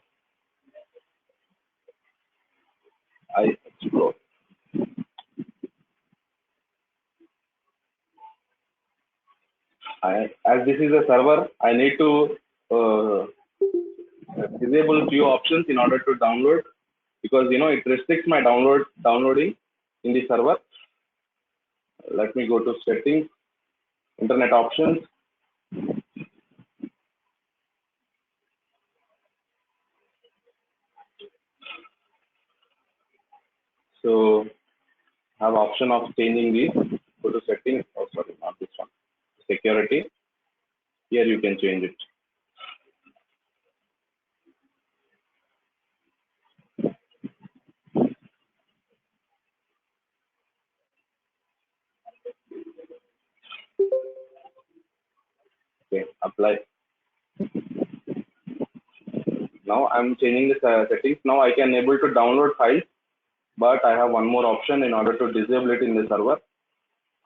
I explore. As this is a server, I need to disable few options in order to download, because it restricts my downloading in the server. Let me go to settings, internet options. So have option of changing these. Go to settings. Oh, sorry, not this one. Security. Here you can change it. Okay, apply. Now I'm changing the settings. Now I can able to download files, but I have one more option in order to disable it in the server.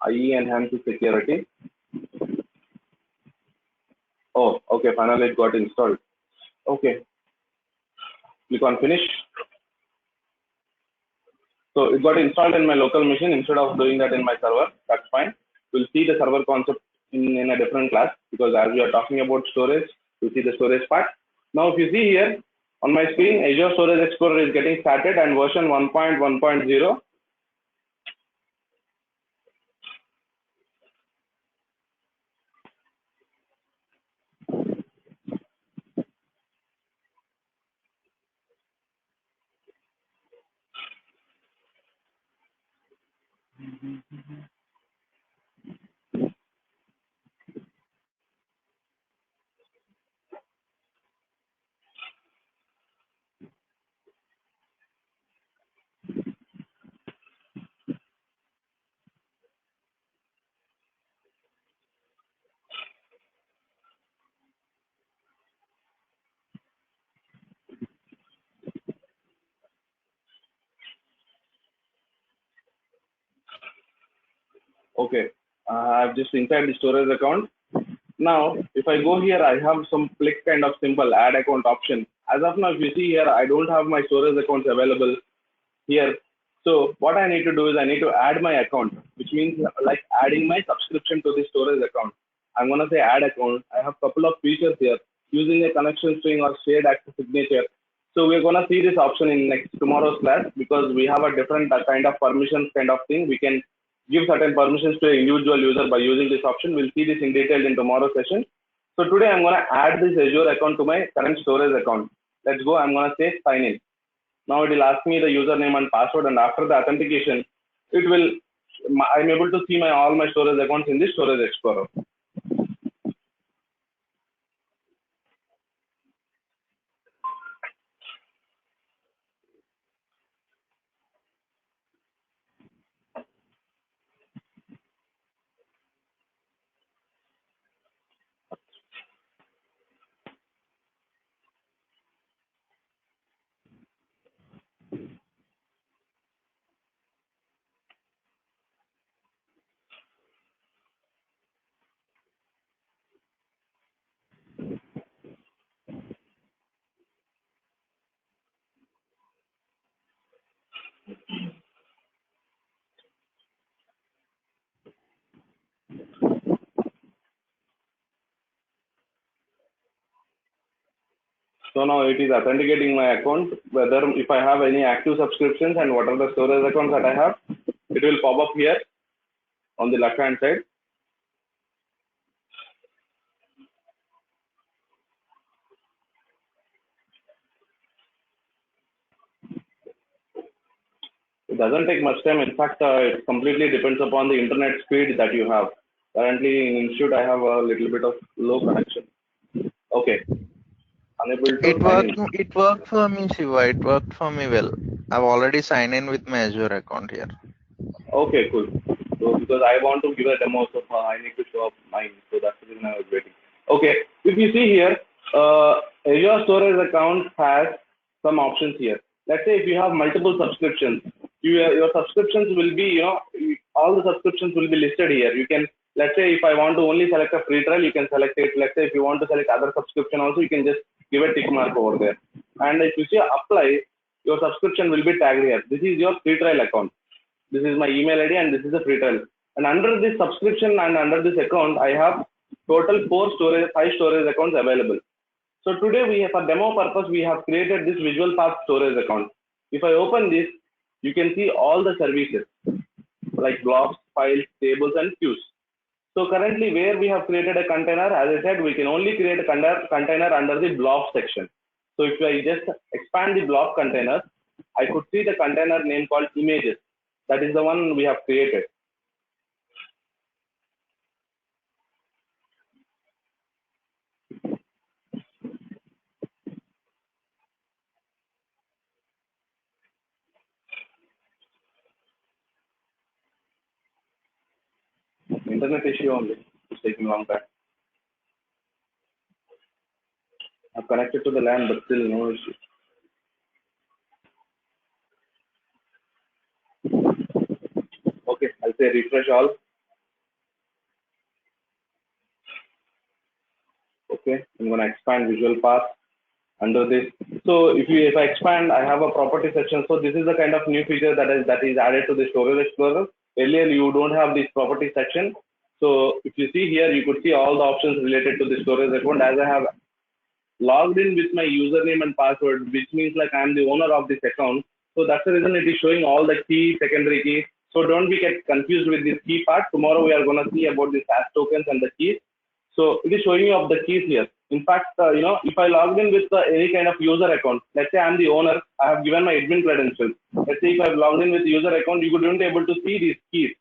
IE enhance the security. Oh, okay, finally it got installed. Okay, click on finish. So it got installed in my local machine instead of doing that in my server. That's fine. We'll see the server concept in a different class, because as we are talking about storage, we see the storage part. Now, if you see here, On my screen, Azure Storage Explorer is getting started and version 1.1.0. Okay, I've just inside the storage account. Now, if I go here, I have some click kind of symbol, add account option. As of now, if you see here, I don't have my storage accounts available here. So what I need to do is I need to add my account, which means like adding my subscription to the storage account. I'm going to say add account. I have couple of features here using a connection string or shared access signature. So we're going to see this option in next tomorrow's class because we have a different kind of permissions kind of thing. We can give certain permissions to an individual user by using this option. We'll see this in detail in tomorrow's session. So today I'm going to add this Azure account to my current storage account. Let's go. I'm going to say sign in. Now it will ask me the username and password, and after the authentication, it will I'm able to see my all my storage accounts in the Storage Explorer. So now it is authenticating my account, whether if I have any active subscriptions and what are the storage accounts that I have, it will pop up here on the left hand side. It doesn't take much time. In fact, it completely depends upon the internet speed that you have. Currently in Institute, I have a little bit of low connection. Okay, unable to sign in. It worked for me, Shiva. It worked for me well. I've already signed in with my Azure account here. Okay, cool. So because I want to give a demo, so I need to show up mine. So that's the reason I was waiting. Okay, if you see here, Azure Storage account has some options here. Let's say if you have multiple subscriptions, your subscriptions will be, all the subscriptions will be listed here. You can, let's say if I want to only select a free trial, you can select it. Let's say if you want to select other subscription also, you can just give a tick mark over there. And if you see apply, your subscription will be tagged here. This is your free trial account. This is my email ID and this is a free trial. And under this subscription and under this account, I have total 5 storage accounts available. So today we have, for demo purpose, we have created this Visual Path storage account. If I open this, you can see all the services like blocks, files, tables, and queues. So currently where we have created a container, as I said, we can only create a container under the block section. So if I just expand the block container, I could see the container name called images. That is the one we have created. Internet issue only. It's taking a long time. I've connected to the LAN, but still no issue. Okay, I'll say refresh all. Okay, I'm going to expand Visual Path under this. So if I expand, I have a property section. So this is the kind of new feature that is added to the Storage Explorer. Earlier, you don't have this property section. So if you see here, you could see all the options related to the storage account. As I have logged in with my username and password, which means like I'm the owner of this account. So that's the reason it is showing all the key, secondary key. So don't be get confused with this key part. Tomorrow we are going to see about the SAS tokens and the keys. So it is showing you of the keys here. In fact, if I logged in with any kind of user account, let's say I'm the owner, I have given my admin credentials. Let's say if I've logged in with the user account, you wouldn't be able to see these keys.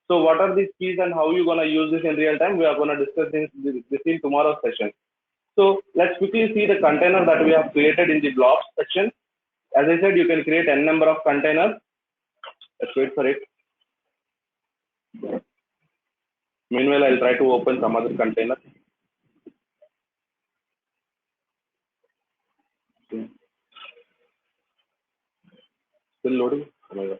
So what are these keys and how you going to use this in real time? We are going to discuss this in tomorrow's session. So let's quickly see the container that we have created in the blobs section. As I said, you can create n number of containers. Let's wait for it. Meanwhile, I'll try to open some other container. Still loading. Oh my God.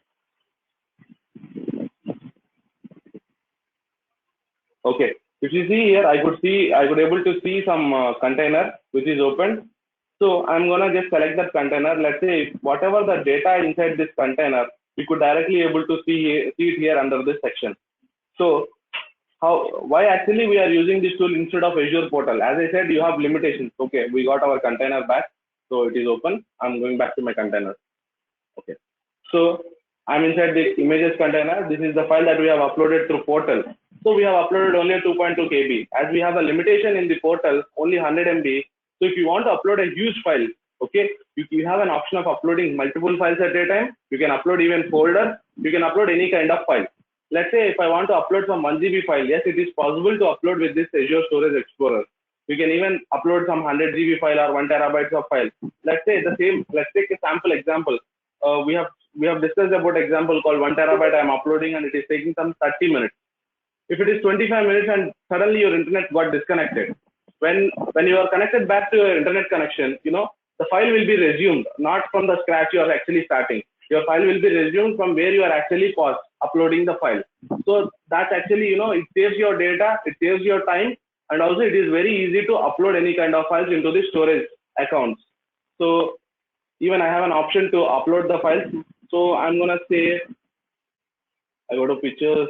Okay. If you see here, I could able to see some container which is open. So I'm gonna just select that container. Let's say whatever the data inside this container, we could directly able to see it here under this section. So why actually we are using this tool instead of Azure portal? As I said, you have limitations. Okay, we got our container back, so it is open. I'm going back to my container. Okay, so I'm inside the images container. This is the file that we have uploaded through portal. So we have uploaded only 2.2 KB. As we have a limitation in the portal, only 100 MB. So if you want to upload a huge file, okay, you have an option of uploading multiple files at a time. You can upload even folders. You can upload any kind of file. Let's say if I want to upload some 1 GB file, yes, it is possible to upload with this Azure Storage Explorer. You can even upload some 100 GB file or 1 terabytes of file. Let's say the same. Let's take a sample example. We have discussed about example called 1 terabyte. I am uploading and it is taking some 30 minutes. If it is 25 minutes and suddenly your internet got disconnected, when you are connected back to your internet connection, the file will be resumed, not from the scratch you are actually starting. Your file will be resumed from where you are actually paused uploading the file. So that's actually, it saves your data, it saves your time, and also it is very easy to upload any kind of files into the storage accounts. So even I have an option to upload the files. So I'm going to say, I go to pictures.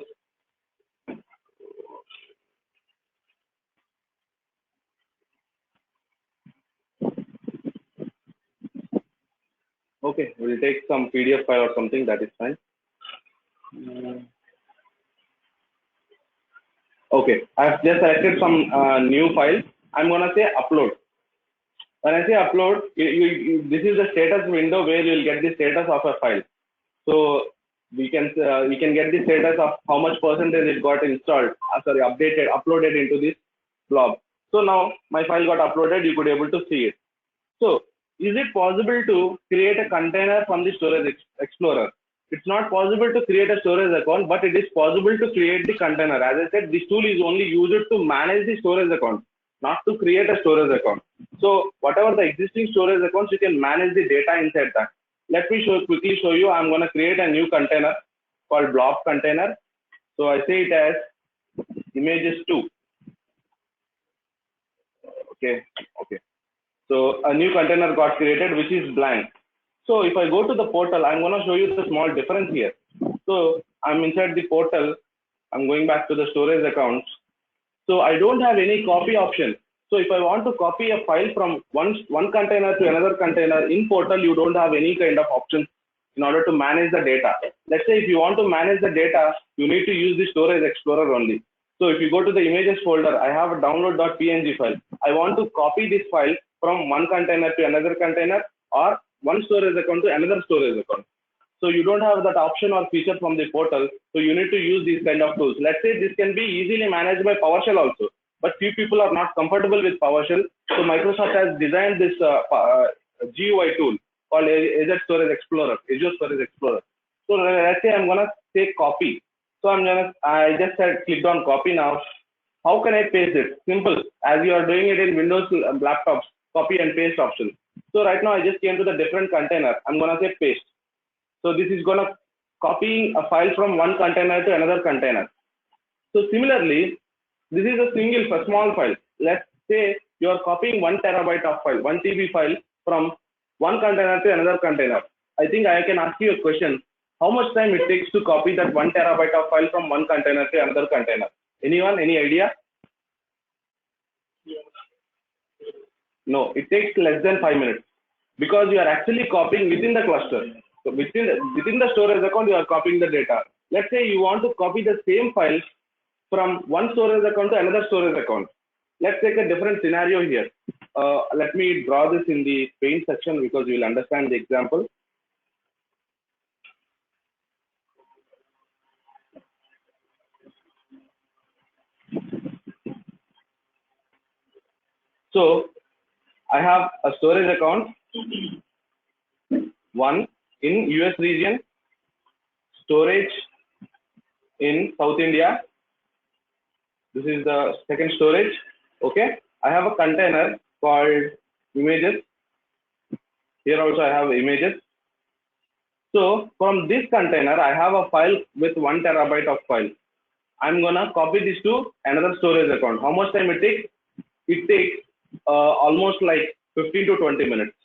Okay, we'll take some PDF file or something, that is fine. Okay, I've just selected some new file. I'm going to say upload. When I say upload, this is the status window where you'll get the status of a file. So we can get the status of how much percentage it got installed, uploaded into this blob. So now my file got uploaded, you could able to see it. So is it possible to create a container from the Storage Explorer? It's not possible to create a storage account, but it is possible to create the container. As I said, this tool is only used to manage the storage account, not to create a storage account. So whatever the existing storage accounts, you can manage the data inside that. Let me quickly show you. I'm going to create a new container called blob container. So I say it as images2. Okay. So a new container got created, which is blank. So if I go to the portal, I'm going to show you the small difference here. So I'm inside the portal. I'm going back to the storage accounts. So I don't have any copy option. So if I want to copy a file from one container to another container in portal, you don't have any kind of options in order to manage the data. Let's say if you want to manage the data, you need to use the Storage Explorer only. So if you go to the images folder, I have a download.png file. I want to copy this file from one container to another container or one storage account to another storage account. So you don't have that option or feature from the portal. So you need to use these kind of tools. Let's say this can be easily managed by PowerShell also, but few people are not comfortable with PowerShell. So Microsoft has designed this GUI tool called Azure Storage Explorer, Azure Storage Explorer. So let's say I'm gonna say copy. So I just clicked on copy now. How can I paste it? Simple, as you are doing it in Windows laptops, copy and paste option. So right now I just came to the different container. I'm gonna say paste. So this is gonna copy a file from one container to another container. So similarly, this is a small file. Let's say you are copying 1 terabyte of file, 1 TB file from one container to another container. I think I can ask you a question. How much time it takes to copy that 1 terabyte of file from one container to another container? Anyone? Any idea? No, it takes less than 5 minutes because you are actually copying within the cluster. So within the storage account, you are copying the data. Let's say you want to copy the same files from one storage account to another storage account. Let's take a different scenario here. Let me draw this in the paint section because you will understand the example. So I have a storage account, one in US region, storage in South India. This is the second storage. Okay, I have a container called images. Here also I have images. So from this container, I have a file with 1 terabyte of file. I'm gonna copy this to another storage account. How much time it takes? It takes almost like 15 to 20 minutes.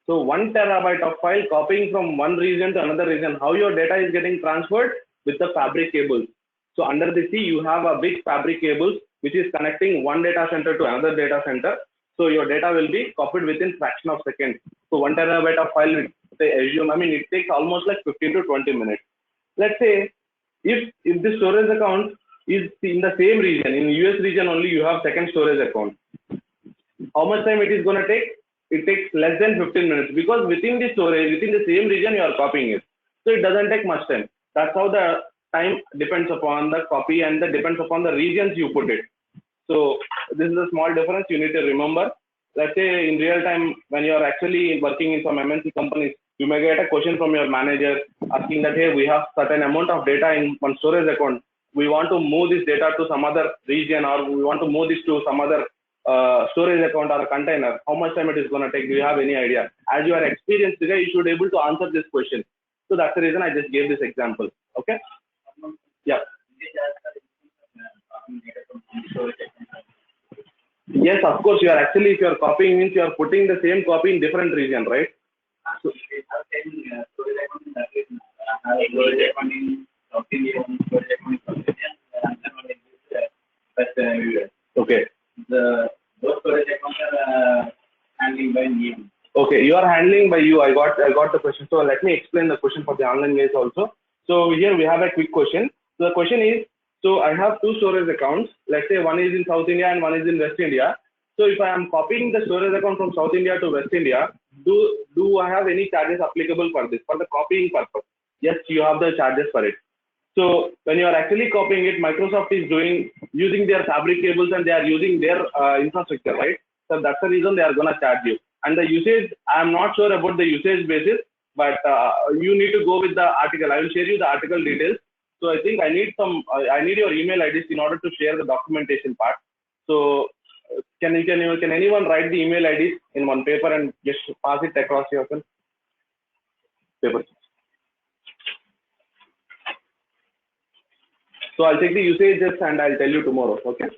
So 1 terabyte of file copying from one region to another region. How your data is getting transferred? With the fabric cables. So under the sea, you have a big fabric cables which is connecting one data center to another data center. So your data will be copied within fraction of seconds. So 1 terabyte of file, say assume, I mean, it takes almost like 15 to 20 minutes. Let's say if the storage account is in the same region, in US region only, you have second storage account. How much time it is going to take? It takes less than 15 minutes because within the storage, within the same region, you are copying it. So it doesn't take much time. That's how the time depends upon the copy and that depends upon the regions you put it. So this is a small difference you need to remember. Let's say in real time, when you are actually working in some MNC companies, you may get a question from your manager asking that, hey, we have certain amount of data in one storage account. We want to move this data to some other region, or we want to move this to some other storage account or a container. How much time it is going to take? Do you have any idea? As you are experienced today, you should be able to answer this question. So that's the reason I just gave this example. Okay. Yeah. Yes, of course. You are actually, if you are copying, means you are putting the same copy in different region, right? So, okay. Those storage accounts are handling by you. Okay, you are handling by you. I got the question. So let me explain the question for the online guys also. So here we have a quick question. So the question is, so I have two storage accounts. Let's say one is in South India and one is in West India. So if I am copying the storage account from South India to West India, do I have any charges applicable for this, for the copying purpose? Yes, you have the charges for it. So when you are actually copying it, Microsoft is using their fabric cables and they are using their infrastructure, right? So that's the reason they are going to charge you. And the usage, I'm not sure about the usage basis, but you need to go with the article. I will share you the article details. So I think I need your email IDs in order to share the documentation part. So can anyone write the email IDs in one paper and just pass it across yourself? Paper. So I'll take the usages and I'll tell you tomorrow. Okay.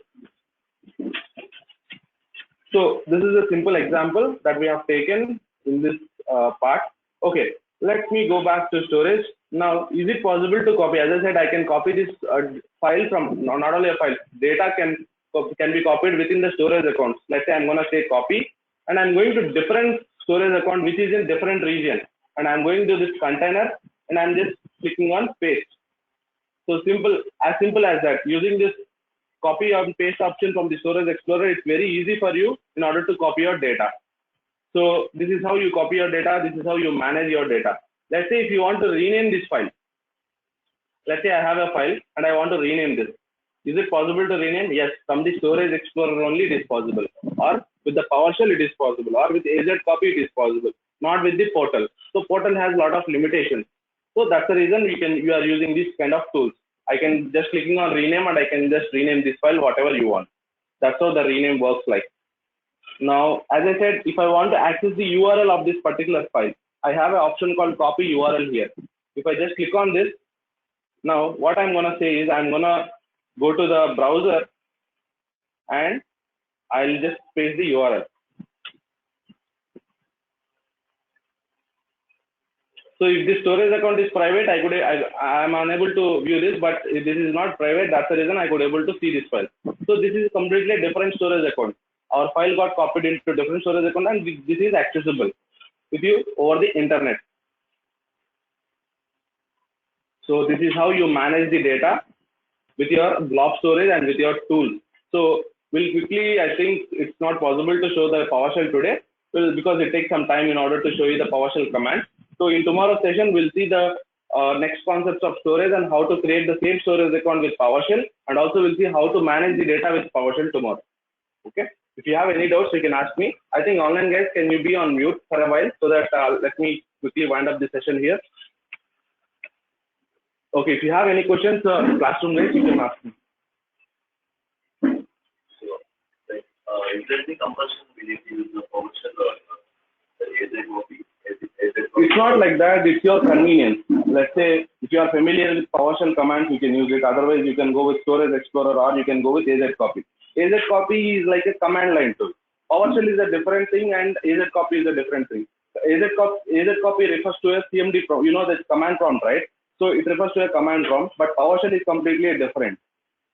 So this is a simple example that we have taken in this part. Okay. Let me go back to storage. Now, is it possible to copy? As I said, I can copy this file from, not only a file, data can be copied within the storage accounts. Let's say I'm going to say copy and I'm going to different storage account which is in different region. And I'm going to this container and I'm just clicking on paste. So simple as that. Using this copy and paste option from the Storage Explorer, it's very easy for you in order to copy your data. So this is how you copy your data. This is how you manage your data. Let's say if you want to rename this file. Let's say I have a file and I want to rename this. Is it possible to rename? Yes, from the Storage Explorer only it is possible. Or with the PowerShell it is possible. Or with AZ-copy it is possible. Not with the portal. So portal has a lot of limitations. So that's the reason you are using this kind of tools. I can just clicking on rename and I can just rename this file whatever you want. That's how the rename works like. Now, as I said, if I want to access the URL of this particular file, I have an option called copy URL here. If I just click on this, now what I'm going to say is I'm going to go to the browser and I'll just paste the URL. So if this storage account is private, I am unable to view this, but if this is not private, that's the reason I could able to see this file. So this is completely different storage account. Our file got copied into different storage account, and this is accessible with you over the internet. So this is how you manage the data with your blob storage and with your tool. So we'll quickly, I think it's not possible to show the PowerShell today because it takes some time in order to show you the PowerShell command. So in tomorrow's session, we'll see the next concepts of storage and how to create the same storage account with PowerShell, and also we'll see how to manage the data with PowerShell tomorrow. Okay. If you have any doubts, you can ask me. I think online guys, can you be on mute for a while so that let me quickly wind up the session here. Okay, if you have any questions, classroom guys, you can ask me. Is there any compulsion we need to use the PowerShell or the AZURE5? It's not like that. It's your convenience. Let's say if you are familiar with PowerShell commands, you can use it. Otherwise, you can go with Storage Explorer or you can go with AZCopy. AZCopy is like a command line tool. PowerShell is a different thing and AZCopy is a different thing. AZCopy refers to a CMD prompt. You know the command prompt, right? So it refers to a command prompt, but PowerShell is completely different.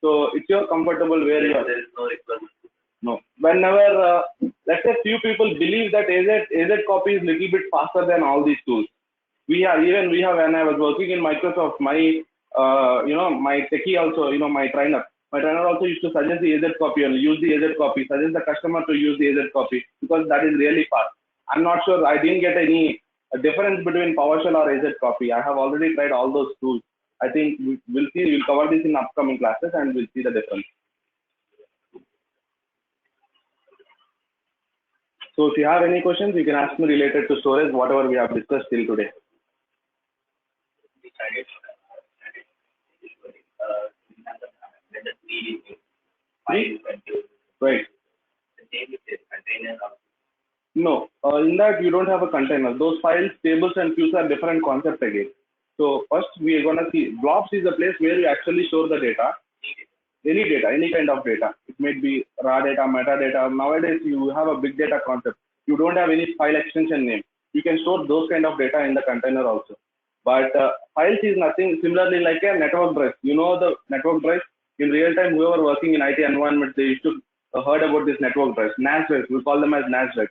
So it's your comfortable where you are. There is no requirement. No. Whenever, let's say few people believe that AZCopy is little bit faster than all these tools. We have, when I was working in Microsoft, my, my techie also, my trainer also used to suggest the AZCopy and use the AZCopy, suggest the customer to use the AZCopy because that is really fast. I'm not sure, I didn't get any difference between PowerShell or AZCopy. I have already tried all those tools. I think we'll cover this in upcoming classes and we'll see the difference. So if you have any questions, you can ask me related to storage, whatever we have discussed till today. Right. No, in that you don't have a container. Those files, tables, and queues are different concept again. So first we are gonna see blobs is the place where you actually store the data. Any data, any kind of data. It may be raw data, metadata. Nowadays, you have a big data concept. You don't have any file extension name. You can store those kind of data in the container also. But files is nothing similarly like a network drive. You know the network drive? In real time, whoever working in IT environment, they used to heard about this network drive. NAS drive, we call them as NAS drive.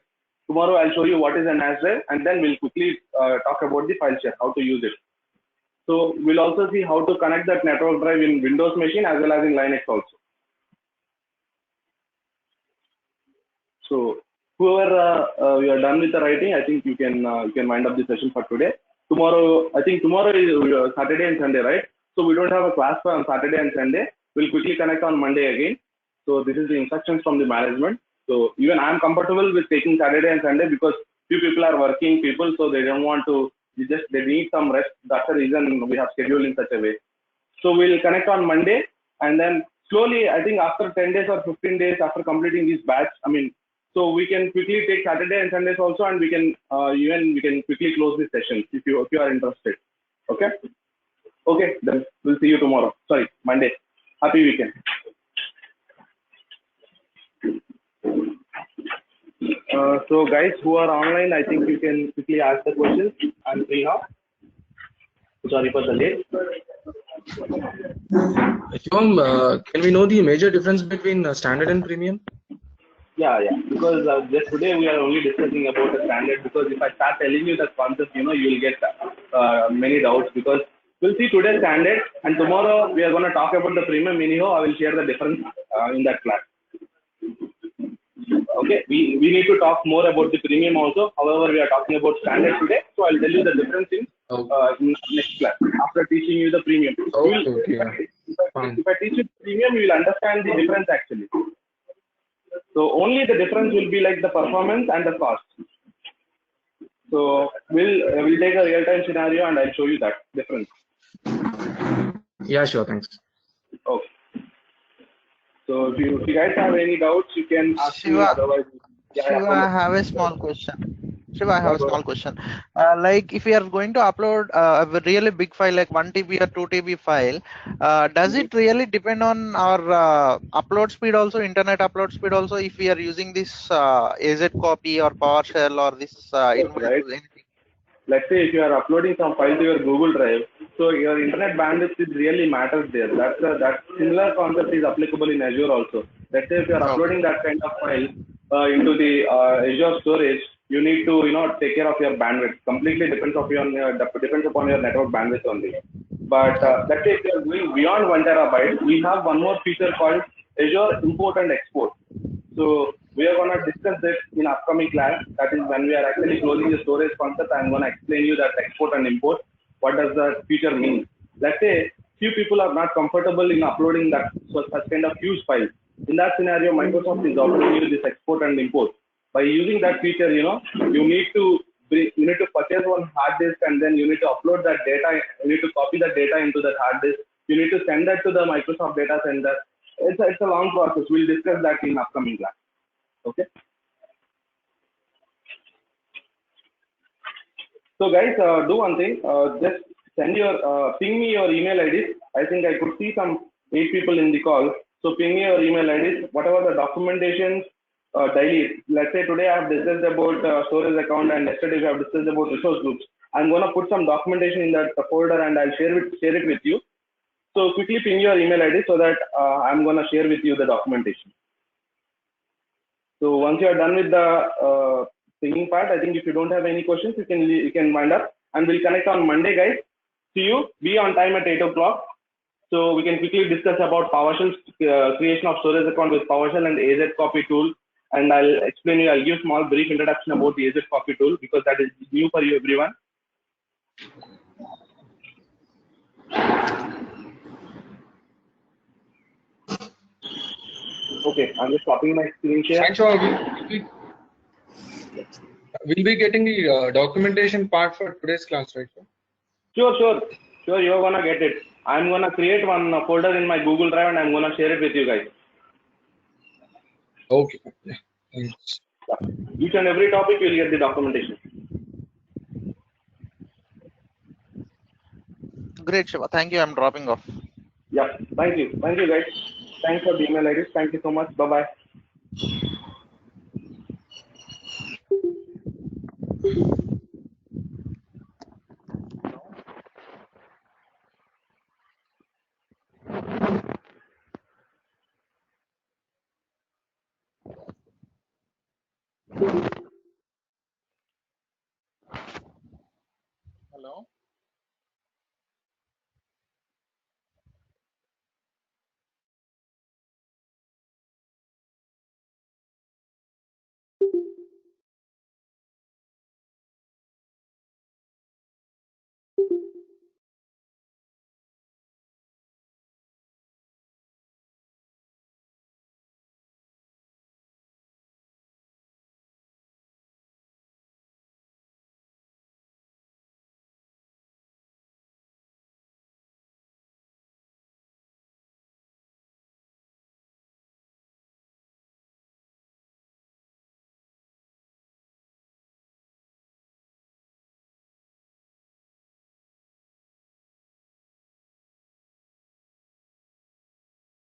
Tomorrow, I'll show you what is a NAS drive, and then we'll quickly talk about the file share, how to use it. So we'll also see how to connect that network drive in Windows machine as well as in Linux also. So whoever we are done with the writing, I think you can wind up the session for today. Tomorrow, I think tomorrow is Saturday and Sunday, right? So we don't have a class on Saturday and Sunday. We'll quickly connect on Monday again. So this is the instructions from the management. So even I'm comfortable with taking Saturday and Sunday because few people are working people, so they don't want to. They need some rest. That's the reason we have scheduled in such a way. So we'll connect on Monday, and then slowly, I think after 10 days or 15 days after completing this batch, so we can quickly take Saturday and Sundays also, and we can quickly close this session if you are interested. Okay. Okay. Then we'll see you tomorrow. Sorry, Monday. Happy weekend. So guys who are online, I think you can quickly ask the questions. I'm free now. Sorry for the late. Shivam, can we know the major difference between standard and premium? Yeah. Because just today we are only discussing about the standard. Because if I start telling you the concept, you will get many doubts. Because we'll see today standard, and tomorrow we are going to talk about the premium. Anyhow, I will share the difference in that class. Okay, we need to talk more about the premium also. However, we are talking about standard today, so I'll tell you the difference in next class after teaching you the premium. Okay. If I teach you premium, you will understand the difference actually. So only the difference will be like the performance and the cost. So we'll take a real-time scenario and I'll show you that difference. Yeah, sure. Thanks. Okay. So if you guys have any doubts, you can ask me. Otherwise, Shiva, I have a small question. Like if we are going to upload a really big file like 1 TB or 2 TB file, does it really depend on our upload speed also, internet upload speed also, if we are using this AZCopy or PowerShell or this right. anything? let's say if you are uploading some file to your Google Drive, so your internet bandwidth is really matters there. That similar concept is applicable in Azure also. Let's say if you are uploading that kind of file into the Azure storage, you need to take care of your bandwidth. Completely depends upon your network bandwidth only. But let's say if you are going beyond 1 terabyte, we have one more feature called Azure Import and Export. So we are going to discuss this in upcoming class. That is when we are actually closing the storage concept. I'm going to explain you that export and import. What does that feature mean? Let's say few people are not comfortable in uploading such kind of huge file. In that scenario, Microsoft is offering you this export and import. By using that feature, you need to purchase one hard disk, and then you need to upload that data. You need to copy that data into that hard disk. You need to send that to the Microsoft data center. It's a long process. We'll discuss that in upcoming class. Okay. So guys, do one thing. Just ping me your email IDs. I think I could see some 8 people in the call. So ping me your email IDs. Whatever the documentation daily. Let's say today I have discussed about storage account, and yesterday we have discussed about resource groups. I'm gonna put some documentation in that folder, and I'll share it with you. So quickly ping your email ID so that I'm gonna share with you the documentation. So once you are done with the singing part, I think if you don't have any questions, you can wind up, and we'll connect on Monday, guys. See you. Be on time at 8 o'clock. So we can quickly discuss about PowerShell creation of storage account with PowerShell and AZ copy tool. And I'll explain you. I'll give small brief introduction about the AZ copy tool because that is new for you, everyone. Okay, I'm just copying my screen share. Thanks, we'll be getting the documentation part for today's class, right? Sure. You're gonna get it. I'm gonna create one folder in my Google Drive, and I'm gonna share it with you guys. Okay. Yeah. Thanks. Each and every topic you'll get the documentation. Great, Shiva. Thank you. I'm dropping off. Yeah. Thank you, guys. Thanks for the email IDs. Thank you so much. Bye bye. Hello.